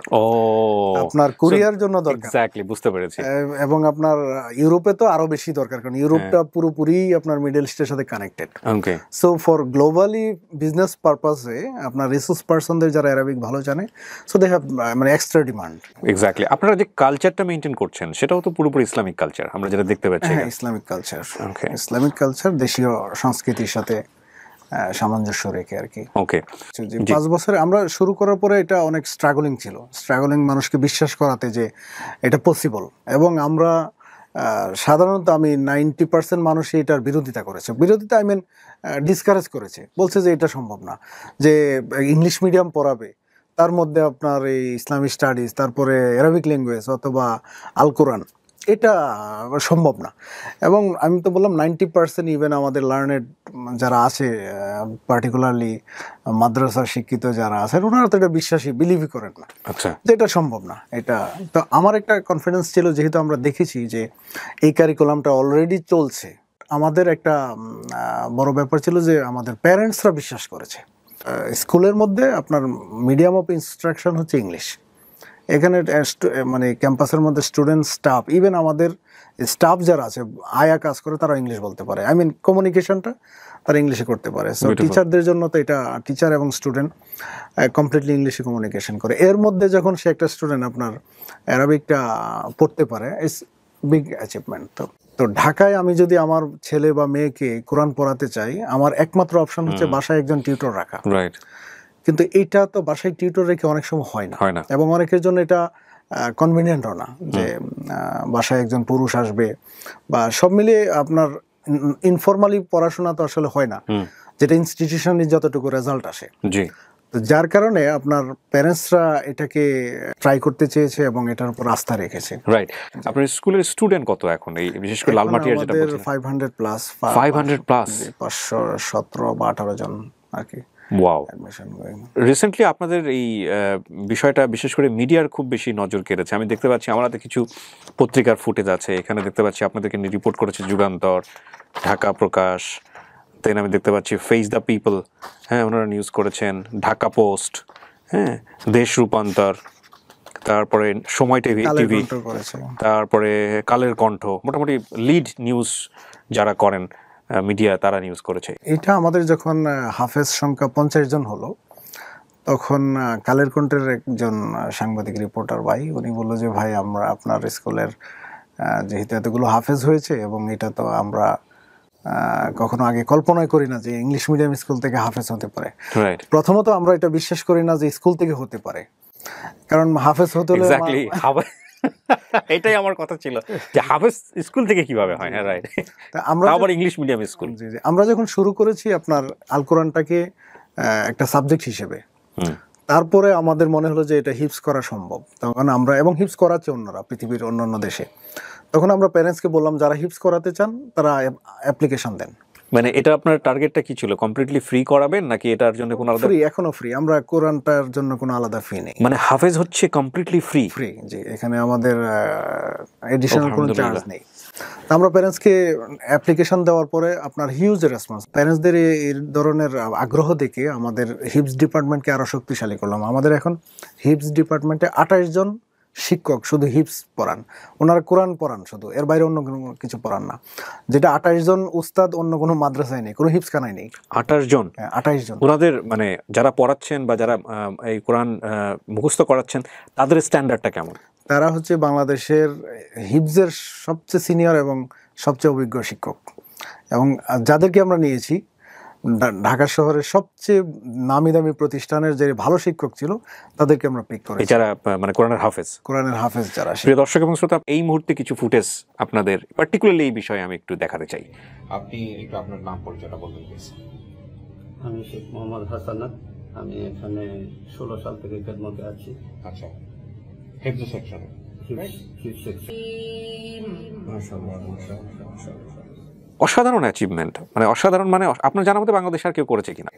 আপনার কোরিয়ার জন্য দরকার। এক্স্যাক্টলি, বুঝতে পেরেছি। এবং আপনার ইউরোপে তো আরো বেশি দরকার, কারণ ইউরোপটা পুরোপুরি আপনার মিডল ইস্টের সাথে connected. Okay. So for globally business পারপাসে আপনার রিসোর্স পারসনদের যারা অ্যারাবিক ভালো জানে, সো দে হ্যাভ মানে এক্সট্রা ডিমান্ড। এক্স্যাক্টলি। আপনারা যে কালচারটা মেইনটেইন করছেন সেটাও তো পুরোপুরি ইসলামিক কালচার, আমরা যেটা দেখতে পাচ্ছি। হ্যাঁ, ইসলামিক কালচার। ওকে, ইসলামিক কালচার দেশীয় সংস্কৃতির সাথে সামঞ্জস্য রেখে আর কি। ওকে। 5 বছরে আমরা শুরু করার পরে এটা অনেক স্ট্রাগলিং ছিল, মানুষকে বিশ্বাস করাতে যে এটা পসিবল। এবং আমরা সাধারণত আমি 90% মানুষই এটার বিরোধিতা করেছে। বিরোধিতা আই মিন ডিসকারেজ করেছে, বলছে যে এটা সম্ভব না, যে ইংলিশ মিডিয়াম পড়াবে, তার মধ্যে আপনার এই ইসলামিক স্টাডিজ, তারপরে অ্যারাবিক ল্যাঙ্গুয়েজ অথবা আল কোরআন, এটা সম্ভব না। এবং আমি তো বললাম 90% ইভেন আমাদের লার্নেড যারা আছে, পার্টিকুলারলি মাদ্রাসা শিক্ষিত যারা আছেন, ওনারা তো এটা বিলিভই করেন না, আচ্ছা, যে এটা সম্ভব না। এটা তো আমার একটা কনফিডেন্স ছিল, যেহেতু আমরা দেখেছি যে এই কারিকুলামটা অলরেডি চলছে। আমাদের একটা বড় ব্যাপার ছিল যে আমাদের প্যারেন্টসরা বিশ্বাস করেছে। স্কুলের মধ্যে আপনার মিডিয়াম অফ ইনস্ট্রাকশন হচ্ছে ইংলিশ। এখানে মানে ক্যাম্পাসের মধ্যে স্টুডেন্ট, স্টাফ, ইভেন আমাদের স্টাফ যারা আছে, আয়া কাজ করে, তারা ইংলিশ বলতে পারে। আই মিন কমিউনিকেশনটা তারা ইংলিশে করতে পারে। সো টিচারদের জন্য তো এটা, টিচার এবং স্টুডেন্ট কমপ্লিটলি ইংলিশে কমিউনিকেশন করে। এর মধ্যে যখন সে একটা স্টুডেন্ট আপনার অ্যারাবিকটা পড়তে পারে, ইটস বিগ অ্যাচিভমেন্ট। তো ঢাকায় আমি যদি আমার ছেলে বা মেয়েকে কোরআন পড়াতে চাই, আমার একমাত্র অপশন হচ্ছে বাসায় একজন টিউটর রাখা। রাইট। কিন্তু এইটা তো বাসায় টিউটর রেখে অনেক সময় হয় না, এবং অনেকের জন্য এটা কনভিনিয়েন্টও না, যে বাসায় একজন পুরুষ আসবে, বা সব মিলিয়ে আপনার ইনফরমালি পড়াশোনা তো আসলে হয় না, যেটা ইনস্টিটিউশনে যতটুকু রেজাল্ট আসে। জি। তো যার কারণে আপনার প্যারেন্টসরা এটাকে ট্রাই করতে চেয়েছে এবং এটার উপর আস্থা রেখেছে। রাইট। আপনার স্কুলের স্টুডেন্ট কত এখন, এই বিশেষ করে লালমাটিয়ার যেটা বলছেন? 500 প্লাস। 500 প্লাস, 517 বা 18 জন আর কি। ওয়াও। রিসেন্টলি আপনাদের এই বিষয়টা বিশেষ করে মিডিয়ার খুব বেশি নজর কেড়েছে। আমি দেখতে পাচ্ছি, আমাদের কিছু পত্রিকার ফুটেজ আছে, এখানে দেখতে পাচ্ছি আপনাদেরকে রিপোর্ট করেছে যুগান্তর, ঢাকা প্রকাশ, দেন আমি দেখতে পাচ্ছি ফেস দ্য পিপল, হ্যাঁ ওনারা নিউজ করেছেন, ঢাকা পোস্ট, হ্যাঁ দেশ রূপান্তর, তারপরে সময় টিভি, তারপরে কালের কণ্ঠ, মোটামুটি লিড নিউজ যারা করেন মিডিয়া, তারা নিউজ করেছে। এটা আমাদের যখন হাফেজ সংখ্যা 50 জন হলো, তখন কালের কণ্ঠের একজন সাংবাদিক রিপোর্টার ভাই, উনি বললো যে ভাই, আমরা আপনার স্কুলের যেহেতু এতগুলো হাফেজ হয়েছে, এবং এটা তো আমরা কখনো আগে কল্পনাই করি না যে ইংলিশ মিডিয়াম স্কুল থেকে হাফেজ হতে পারে। প্রথমত আমরা এটা বিশ্বাস করি না যে স্কুল থেকে হতে পারে, কারণ হাফেজ হতে হলে এটাই আমার কথা ছিল, যে হাফেজ স্কুল থেকে কিভাবে হয়। হ্যাঁ রাইট। আমরা আবার ইংলিশ মিডিয়াম স্কুল, আমরা যখন শুরু করেছি আপনার আল কোরআনটাকে একটা সাবজেক্ট হিসেবে, তারপরে আমাদের মনে হলো যে এটা হিপস করা সম্ভব। তখন আমরা, এবং হিপস করাচ্ছে অন্যরা পৃথিবীর অন্যান্য দেশে, তখন আমরা প্যারেন্টসকে বললাম যারা হিপস করাতে চান তারা অ্যাপ্লিকেশন দেন। মানে এটা আপনার টার্গেটটা কি ছিল, কমপ্লিটলি ফ্রি করাবেন নাকি এটার জন্য কোনো আলাদা? ফ্রি, এখনো ফ্রি। আমরা কোরআনটার জন্য কোনো আলাদা ফি নেই, মানে হাফেজ হচ্ছে কমপ্লিটলি ফ্রি। ফ্রি, জি। এখানে আমাদের এডিশনাল কোনো চার্জ নেই। আমরা প্যারেন্টসকে অ্যাপ্লিকেশন দেওয়ার পরে আপনার হিউজ রেসপন্স। প্যারেন্টসদের এই ধরনের আগ্রহ দেখে আমাদের হিপস ডিপার্টমেন্টকে আরও শক্তিশালী করলাম। আমাদের এখন হিপস ডিপার্টমেন্টে 28 জন শিক্ষক শুধু হিপস পড়ান, ওনারা কোরআন পড়ান শুধু, এর বাইরে অন্য কোনো কিছু পড়ান না। যেটা 28 জন উস্তাদ অন্য কোনো মাদ্রাসায় নেই, কোনো হিপস খানায় নেই। 28 জন? 28 জন। ওনাদের মানে যারা পড়াচ্ছেন বা যারা এই কোরআন মুখস্থ করাচ্ছেন, তাদের স্ট্যান্ডার্ডটা কেমন? তারা হচ্ছে বাংলাদেশের হিপসের সবচেয়ে সিনিয়র এবং সবচেয়ে অভিজ্ঞ শিক্ষক, এবং যাদেরকে আমরা নিয়েছি ঢাকা শহরের সবচেয়ে নামি দামি প্রতিষ্ঠানের যে ভালো শিক্ষক ছিল, তাদেরকে আমরা পিক করেছি, যারা মানে কোরআনের হাফেজ যারা। প্রিয় দর্শক এবং শ্রোতা, এই মুহূর্তে কিছু ফুটেজ আপনাদের পার্টিকুলারলি এই বিষয়ে আমি একটু দেখাতে চাই। আপনি একটু আপনার নাম পরিচয়টা বলবেন প্লিজ? আমি শেখ মোহাম্মদ হাসানাত, আমি এখানে 16 সাল থেকে খেদমতে আছি। আচ্ছা, হিফজ সেকশনে। অসাধারণ অ্যাচিভমেন্ট, মানে অসাধারণ, মানে আপনার জানার মধ্যে বাংলাদেশ আর কেউ করেছে কিনা?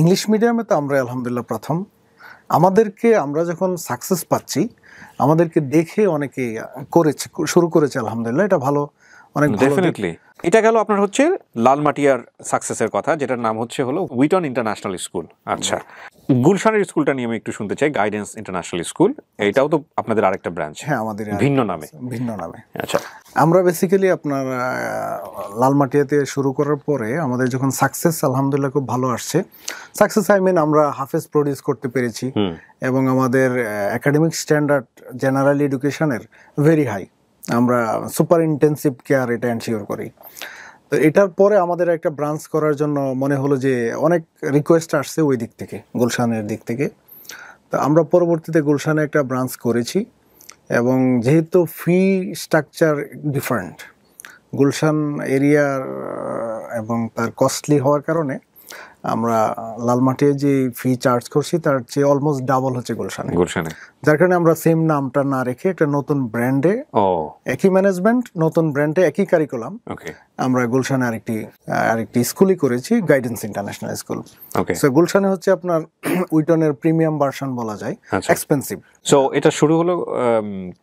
ইংলিশ মিডিয়ামে তো আমরা আলহামদুলিল্লাহ প্রথম। আমাদেরকে, আমরা যখন সাকসেস পাচ্ছি, আমাদেরকে দেখে অনেকে করেছে, শুরু করেছে, আলহামদুলিল্লাহ, এটা ভালো, অনেক ডেফিনেটলি। এটা গেল আপনার হচ্ছে লালমাটিয়ার সাকসেসের কথা, যেটার নাম হলো উইটন ইন্টারন্যাশনাল স্কুল। আচ্ছা, গুলশানের স্কুলটা নিয়ে আমি একটু শুনতে চাই, গাইডেন্স ইন্টারন্যাশনাল স্কুল। এটাও তো আপনাদের আরেকটা ব্রাঞ্চ? হ্যাঁ, আমাদের ভিন্ন নামে। আচ্ছা, আমরা বেসিক্যালি আপনার লালমাটিয়াতে শুরু করার পরে আমাদের যখন সাকসেস আলহামদুলিল্লাহ খুব ভালো আসছে, সাকসেস আই মিন আমরা হাফেজ প্রডিউস করতে পেরেছি, এবং আমাদের একাডেমিক স্ট্যান্ডার্ড জেনারেল এডুকেশনের ভেরি হাই। আমরা সুপার ইন্টেন্সিভ কেয়ার এটা এনশিওর করি। তো এটার পরে আমাদের একটা ব্রাঞ্চ করার জন্য মনে হলো যে অনেক রিকোয়েস্ট আসছে ওই দিক থেকে, গুলশানের দিক থেকে। তো আমরা পরবর্তীতে গুলশানে একটা ব্রাঞ্চ করেছি, এবং যেহেতু ফি স্ট্রাকচার ডিফারেন্ট, গুলশান এরিয়ার এবং তার কস্টলি হওয়ার কারণে আমরা লালমাটিতে যে ফি চার্জ করছি তার চেয়ে অলমোস্ট ডাবল হচ্ছে গুলশানে। যার কারণে আমরা সেম নামটা না রেখে একটা নতুন ব্র্যান্ডে, একই ম্যানেজমেন্ট, নতুন ব্র্যান্ডে একই কারিকুলাম, আমরা গুলশানে আরেকটি স্কুলই করেছি, গাইডেন্স ইন্টারন্যাশনাল স্কুল। সো গুলশানে হচ্ছে আপনার উইটনের প্রিমিয়াম ভার্সন বলা যায়, এক্সপেন্সিভ। সো এটা শুরু হলো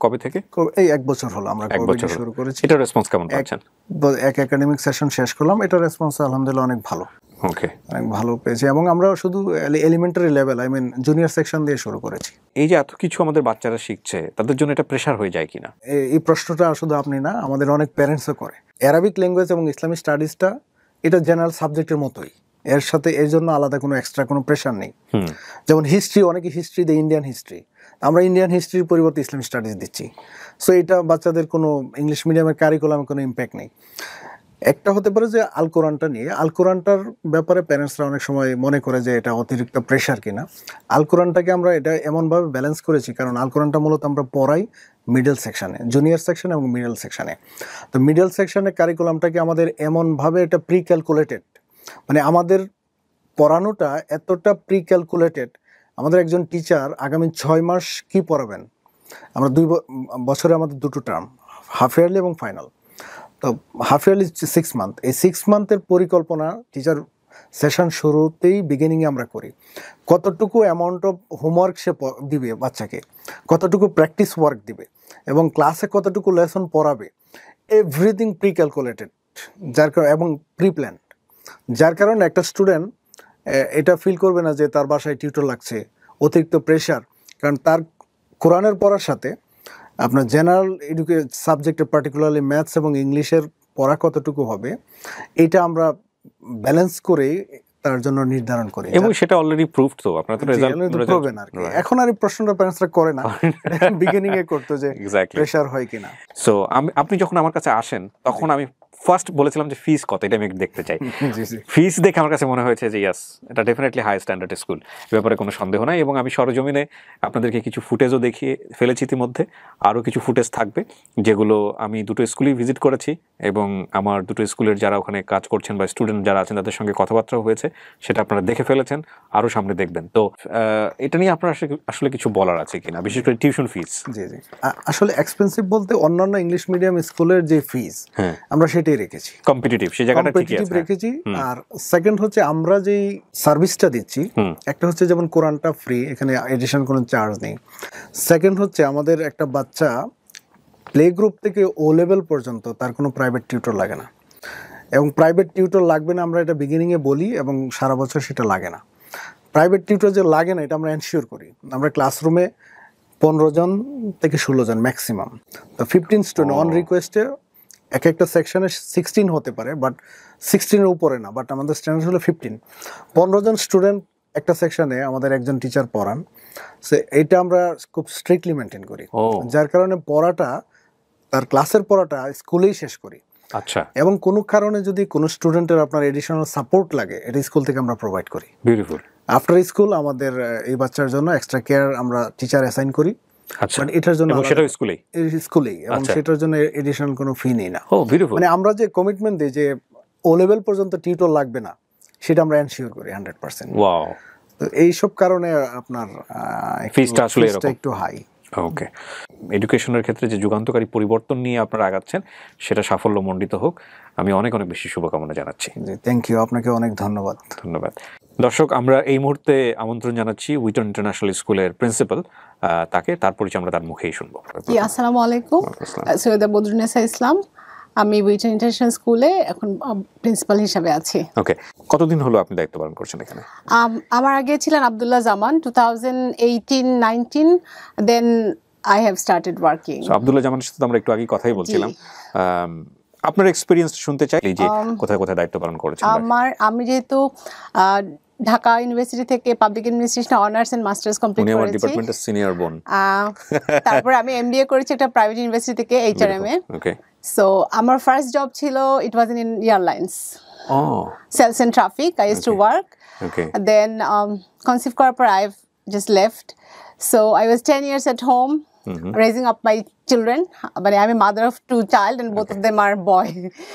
কবে থেকে? এই 1 বছর হলো আমরা শুরু করেছি। এটা রেসপন্স কেমন পাচ্ছেন? এক একাডেমিক সেশন শেষ করলাম, এটা রেসপন্স আলহামদুলিল্লাহ অনেক ভালো। অনেক ভালো পেয়েছি এবং আমরা শুধু এলিমেন্টারি লেভেল, জুনিয়র সেকশন দিয়ে শুরু করেছি। এই যে এত কিছু আমাদের বাচ্চারা শিখছে, তাদের জন্য এটা প্রেশার হয়ে যায় কিনা? এই প্রশ্নটা শুধু আপনি না, আমাদের অনেক প্যারেন্টসও করে। অ্যারাবিক ল্যাঙ্গুয়েজ এবং ইসলামিক স্টাডিজটা এটা জেনারেল সাবজেক্টের মতোই, এর সাথে এর জন্য আলাদা কোনো এক্সট্রা কোনো প্রেশার নেই। যেমন হিস্ট্রি, অনেকে হিস্ট্রি দেয়, ইন্ডিয়ান হিস্ট্রি, আমরা ইন্ডিয়ান হিস্ট্রির পরিবর্তে ইসলামিক স্টাডিজ দিচ্ছি। সো এটা বাচ্চাদের কোনো ইংলিশ মিডিয়ামের কারিকুলামে কোনো ইম্প্যাক্ট নেই। একটা হতে পারে যে আল কোরআনটা নিয়ে, আল কোরআনটার ব্যাপারে প্যারেন্টসরা অনেক সময় মনে করে যে এটা অতিরিক্ত প্রেশার কিনা। আল কোরআনটাকে আমরা এটা এমনভাবে ব্যালেন্স করেছি, কারণ আল কোরআনটা মূলত আমরা পড়াই মিডল সেকশনে, জুনিয়র সেকশনে এবং মিডল সেকশনে। তো মিডল সেকশনের কারিকুলামটাকে আমাদের এমনভাবে এটা প্রি ক্যালকুলেটেড, মানে আমাদের পড়ানোটা এতটা প্রি ক্যালকুলেটেড, আমাদের একজন টিচার আগামী 6 মাস কি পড়াবেন, আমরা 2 বছরে আমাদের 2টো টার্ম, হাফ ইয়ারলি এবং ফাইনাল। তো হাফ ইয়ারলি 6 মান্থ, এই 6 মান্থের পরিকল্পনা টিচার সেশন শুরুতেই বিগিনিংয়ে আমরা করি। কতটুকু অ্যামাউন্ট অফ হোমওয়ার্ক সে দিবে বাচ্চাকে, কতটুকু প্র্যাকটিস ওয়ার্ক দিবে এবং ক্লাসে কতটুকু লেসন পড়াবে, এভরিথিং প্রি ক্যালকুলেটেড, এবং প্রি প্ল্যান্ড। যার কারণে একটা স্টুডেন্ট এটা ফিল করবে না যে তার বাসায় টিউটর লাগছে, অতিরিক্ত প্রেশার। কারণ তার কোরআনের পড়ার সাথে আপনার জেনারেল সাবজেক্টে, পার্টিকুলারলি ম্যাথস এবং ইংলিশের পড়া কতটুকু হবে, এটা আমরা ব্যালেন্স করে তার জন্য নির্ধারণ করি, এবং সেটা অলরেডি প্রুভড। তো আপনারা তো রেজাল্ট প্রুভেন আর কি। এখন আর এই প্রশ্নটা প্যারেন্টসরা করে না, বিগিনিং এ করতে যে প্রেশার হয় কিনা। সো আপনি যখন আমার কাছে আসেন তখন আমি ফার্স্ট বলেছিলাম যে ফিস কত, এটা আমি দেখতে চাই। ফিস দেখে আমার কাছে মনে হয়েছে যে ইয়াস, এটা ডেফিনেটলি হাই স্ট্যান্ডার্ড স্কুল, এ ব্যাপারে কোনো সন্দেহ নাই। এবং আমি সরজমিনে আপনাদেরকে কিছু ফুটেজও দেখিয়ে ফেলেছি ইতিমধ্যে, আরও কিছু ফুটেজ থাকবে যেগুলো আমি 2টো স্কুলই ভিজিট করেছি এবং আমার 2টো স্কুলের যারা ওখানে কাজ করছেন বা স্টুডেন্ট যারা আছেন তাদের সঙ্গে কথাবার্তাও হয়েছে, সেটা আপনারা দেখে ফেলেছেন, আরও সামনে দেখবেন। তো এটা নিয়ে আপনার আসলে কিছু বলার আছে কিনা, বিশেষ করে টিউশন ফিস? জি জি, আসলে এক্সপেন্সিভ বলতে অন্যান্য ইংলিশ মিডিয়াম স্কুলের যে ফিস আমরা সেটাই রেখেছি, কম্পিটিটিভ, সেই জায়গাটা ঠিকই আছে রেখেছি। আর সেকেন্ড হচ্ছে আমরা যেই সার্ভিসটা দিচ্ছি, একটা হচ্ছে যেমন কোরআনটা ফ্রি, এখানে এডিশন কোনো চার্জ নেই। সেকেন্ড হচ্ছে আমাদের একটা বাচ্চা প্লে গ্রুপ থেকে ও লেভেল পর্যন্ত তার কোনো প্রাইভেট টিউটর লাগে না, এবং প্রাইভেট টিউটর লাগবে না আমরা এটা বিগিনিংয়ে বলি, এবং সারা বছর সেটা লাগে না। প্রাইভেট টিউটর যে লাগে না এটা আমরা এনশিওর করি। আমরা ক্লাসরুমে 15 জন থেকে 16 জন ম্যাক্সিমাম, তো 15 স্টুডেন্ট অন রিকোয়েস্টে, একটা সেকশনে 16 হতে পারে, বাট 16-এর উপরে না, বাট আমাদের স্ট্যান্ডার্ড হলো 15। 15 জন স্টুডেন্ট একটা সেকশনে আমাদের একজন টিচার পড়ান, সে এটা আমরা খুব স্ট্রিক্টলি মেনটেন করি, যার কারণে পড়াটা, তার ক্লাসের পড়াটা স্কুলেই শেষ করি। আচ্ছা, এবং কোনো কারণে যদি কোনো স্টুডেন্টের আপনার এডিশনাল সাপোর্ট লাগে, এটা স্কুল থেকে আমরা প্রোভাইড করি। বিউটিফুল। আফটার স্কুল আমাদের এই বাচ্চার জন্য এক্সট্রা কেয়ার আমরা টিচার অ্যাসাইন করি। আচ্ছা, এটার জন্য সেটাও স্কুলেই, এবং সেটার জন্য এডিশনাল কোনো ফি নেই না। বিউটিফুল। মানে আমরা যে কমিটমেন্ট দিই যে ও লেভেল পর্যন্ত টিউটর লাগবে না, সেটা আমরা এনশিওর করি 100%। ওয়াও। তো এইসব কারণে আপনার ফিসটা আসলে একটু হাই। ওকে, এডুকেশনের ক্ষেত্রে যে যুগান্তকারী পরিবর্তন নিয়ে আপনারা আগাচ্ছেন, সেটা সাফল্যমণ্ডিত হোক। আমি অনেক অনেক বেশি শুভকামনা জানাচ্ছি। থ্যাংক ইউ, আপনাকে অনেক ধন্যবাদ। দর্শক, আমরা এই মুহূর্তে আমন্ত্রণ জানাচ্ছি উইটন ইন্টারন্যাশনাল স্কুলের প্রিন্সিপাল, তার পরিচয় আমরা তার মুখেই শুনবো। আসসালামু আলাইকুম, সৈয়দা বদরুন্নেসা ইসলাম। আমি উইটন ইন্টারন্যাশনাল স্কুলে এখন প্রিন্সিপাল হিসাবে আছি। ওকে, কতদিন হলো আপনি দায়িত্ব পালন করছেন এখানে? আমার আগে ছিলেন Abdullah Zaman, 2018-19, then I have started working. Abdullah জামানের সাথে আমরা একটু আগে কথাই বলছিলাম। আপনার এক্সপেরিয়েন্স শুনতে চাই, যে কোথায় কোথায় দায়িত্ব পালন করেছেন। আমি যেহেতু ঢাকা ইউনিভার্সিটি থেকে public administration honours and masters complete করেছি। আমার ডিপার্টমেন্টের সিনিয়র বোন। তারপর আমি এমবিএ করেছি একটা প্রাইভেট ইউনিভার্সিটি থেকে, এইচআরএম এ। ওকে। সো আমার ফার্স্ট জব ছিল, it was in airlines, sales and traffic. I used to work. Then conceive করার পর I have just left. So I was 10 years at home. raising up my children. But I'm a mother of 2 child and both of them are boy.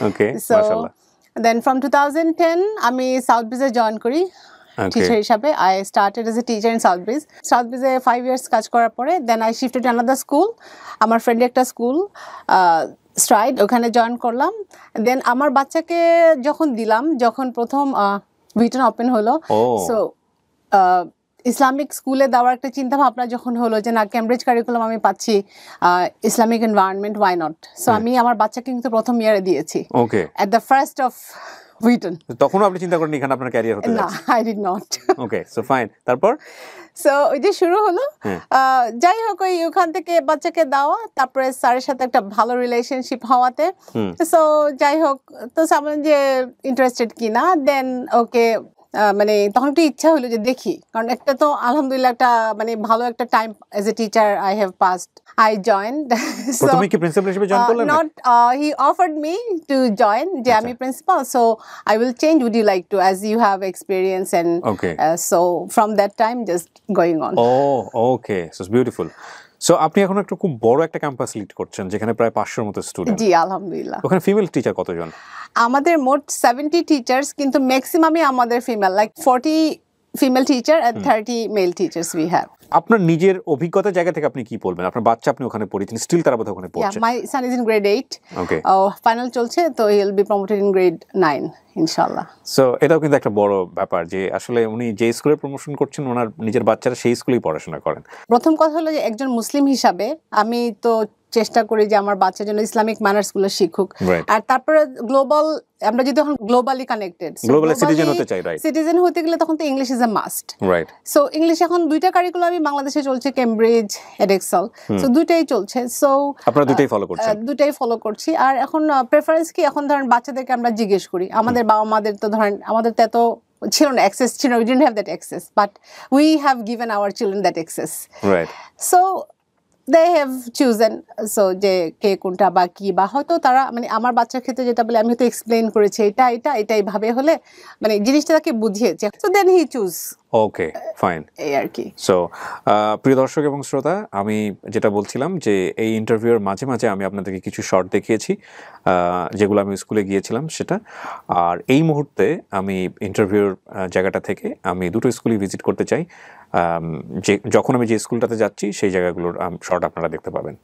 Okay, So mashallah. then from 2010 আমি south ব্রিজে join করি teacher হিসাবে। I started as a teacher in South Breeze. South Breeze 5 years কাজ করার পরে then I shifted to another school. আমার ফ্রেন্ডের একটা স্কুল স্ট্রাইড, ওখানে জয়েন করলাম। দেন আমার বাচ্চাকে যখন দিলাম, যখন প্রথম উইটন ওপেন হলো, সো ইসলামিক স্কুলে দেওয়ার একটা চিন্তা ভাবনা যখন হলো যে না, ক্যামব্রিজ কারিকুলাম আমি পাচ্ছি, Islamic environment, why not. So আমি আমার বাচ্চাকে কিন্তু প্রথম ইয়ারে দিয়েছি, okay, at the first of উইটন। তখনও আপনি চিন্তা করেন এখানে আপনার ক্যারিয়ার হতে না, যাচ্ছে? I did not. Okay, so fine. তারপর সো ওই যে শুরু হলো, যাই হোক ওখান থেকে বাচ্চাকে দেওয়া, তারপরে স্যারের সাথে একটা ভালো রিলেশনশিপ হওয়াতে, সো যাই হোক, তো সামনে যে ইন্টারেস্টেড কিনা, দেন ওকে মানে তখন একটু ইচ্ছা হলো যে দেখি, কারণ একটা তো আলহামদুলিল্লাহ একটা মানে ভালো একটা time as a teacher I have passed. I joined. প্রথমে কি প্রিন্সিপাল হিসেবে জয়েন করলেন? Not, he offered me to join, যে আমি principal, so I will change, would you like to, as you have experience, and so from that time just going on. Okay, so it's beautiful. So আপনি এখন একটা খুব বড় একটা campus lead করছেন, যেখানে প্রায় 500-র মতো স্টুডেন্ট। জি, আলহামদুলিল্লাহ। ওখানে ফিমেল টিচার কতজন? আমাদের মোট 70 টিচার্স, কিন্তু ম্যাক্সিমামই আমাদের female, like 40 female teacher and 30 male teachers we have. আপনার নিজের অভিজ্ঞতার জায়গা থেকে আপনি কি বলবেন? আপনার বাচ্চা আপনি ওখানে পড়িয়েছেন, স্টিল তারা বোধহয় ওখানে পড়ছে। My son is in grade 8, okay, final চলছে, তো he will be promoted in grade 9 ইনশাআল্লাহ। সো এটাও কিন্তু একটা বড় ব্যাপার যে আসলে উনি যে স্কুলে প্রমোশন করছেন, ওনার নিজের বাচ্চারা সেই স্কুলেই পড়াশোনা করেন। প্রথম কথা হলো যে একজন মুসলিম হিসাবে আমি তো চেষ্টা করি যে আমার বাচ্চার জন্য ইসলামিক ম্যানার্স গুলো শিখুক, আর তারপরে গ্লোবাল, আমরা যদি এখন গ্লোবালি কানেক্টেড, গ্লোবালি সিটিজেন হতে চাই, রাইট? সিটিজেন হতে গেলে তখন তো English is a must, right? So English এখন 2টা কারিকুলামই বাংলাদেশে চলছে, ক্যামব্রিজ, এডেক্সেল, সো 2টাই চলছে। সো আপনারা 2টাই ফলো করছেন? 2টাই ফলো করছি। আর এখন প্রেফারেন্স কি, এখন ধরেন বাচ্চাদেরকে আমরা জিজ্ঞেস করি, আমাদের বাবা মাদের তো ধরেন আমাদের তো এত ছিল না, অ্যাক্সেস ছিল, we didn't have that access, but we have given our children that access, right? So they have chosen, so যে কে কোনটা বা কি, বা হয়তো তারা মানে আমার বাচ্চার ক্ষেত্রে যেটা বলে আমি হয়তো এক্সপ্লেইন করেছি, এটা এইভাবে হলে মানে জিনিসটা তাকে বুঝিয়েছে, so then he choose. Okay, fine, এই আর কি। সো প্রিয় দর্শক এবং শ্রোতা, আমি যেটা বলছিলাম যে এই ইন্টারভিউর মাঝে মাঝে আমি আপনাদেরকে কিছু শর্ট দেখিয়েছি, যেগুলো আমি স্কুলে গিয়েছিলাম সেটা। আর এই মুহূর্তে আমি ইন্টারভিউর জায়গাটা থেকে আমি দুটো স্কুলই ভিজিট করতে চাই, যে যখন আমি যে স্কুলটাতে যাচ্ছি সেই জায়গাগুলোর শর্ট আপনারা দেখতে পাবেন।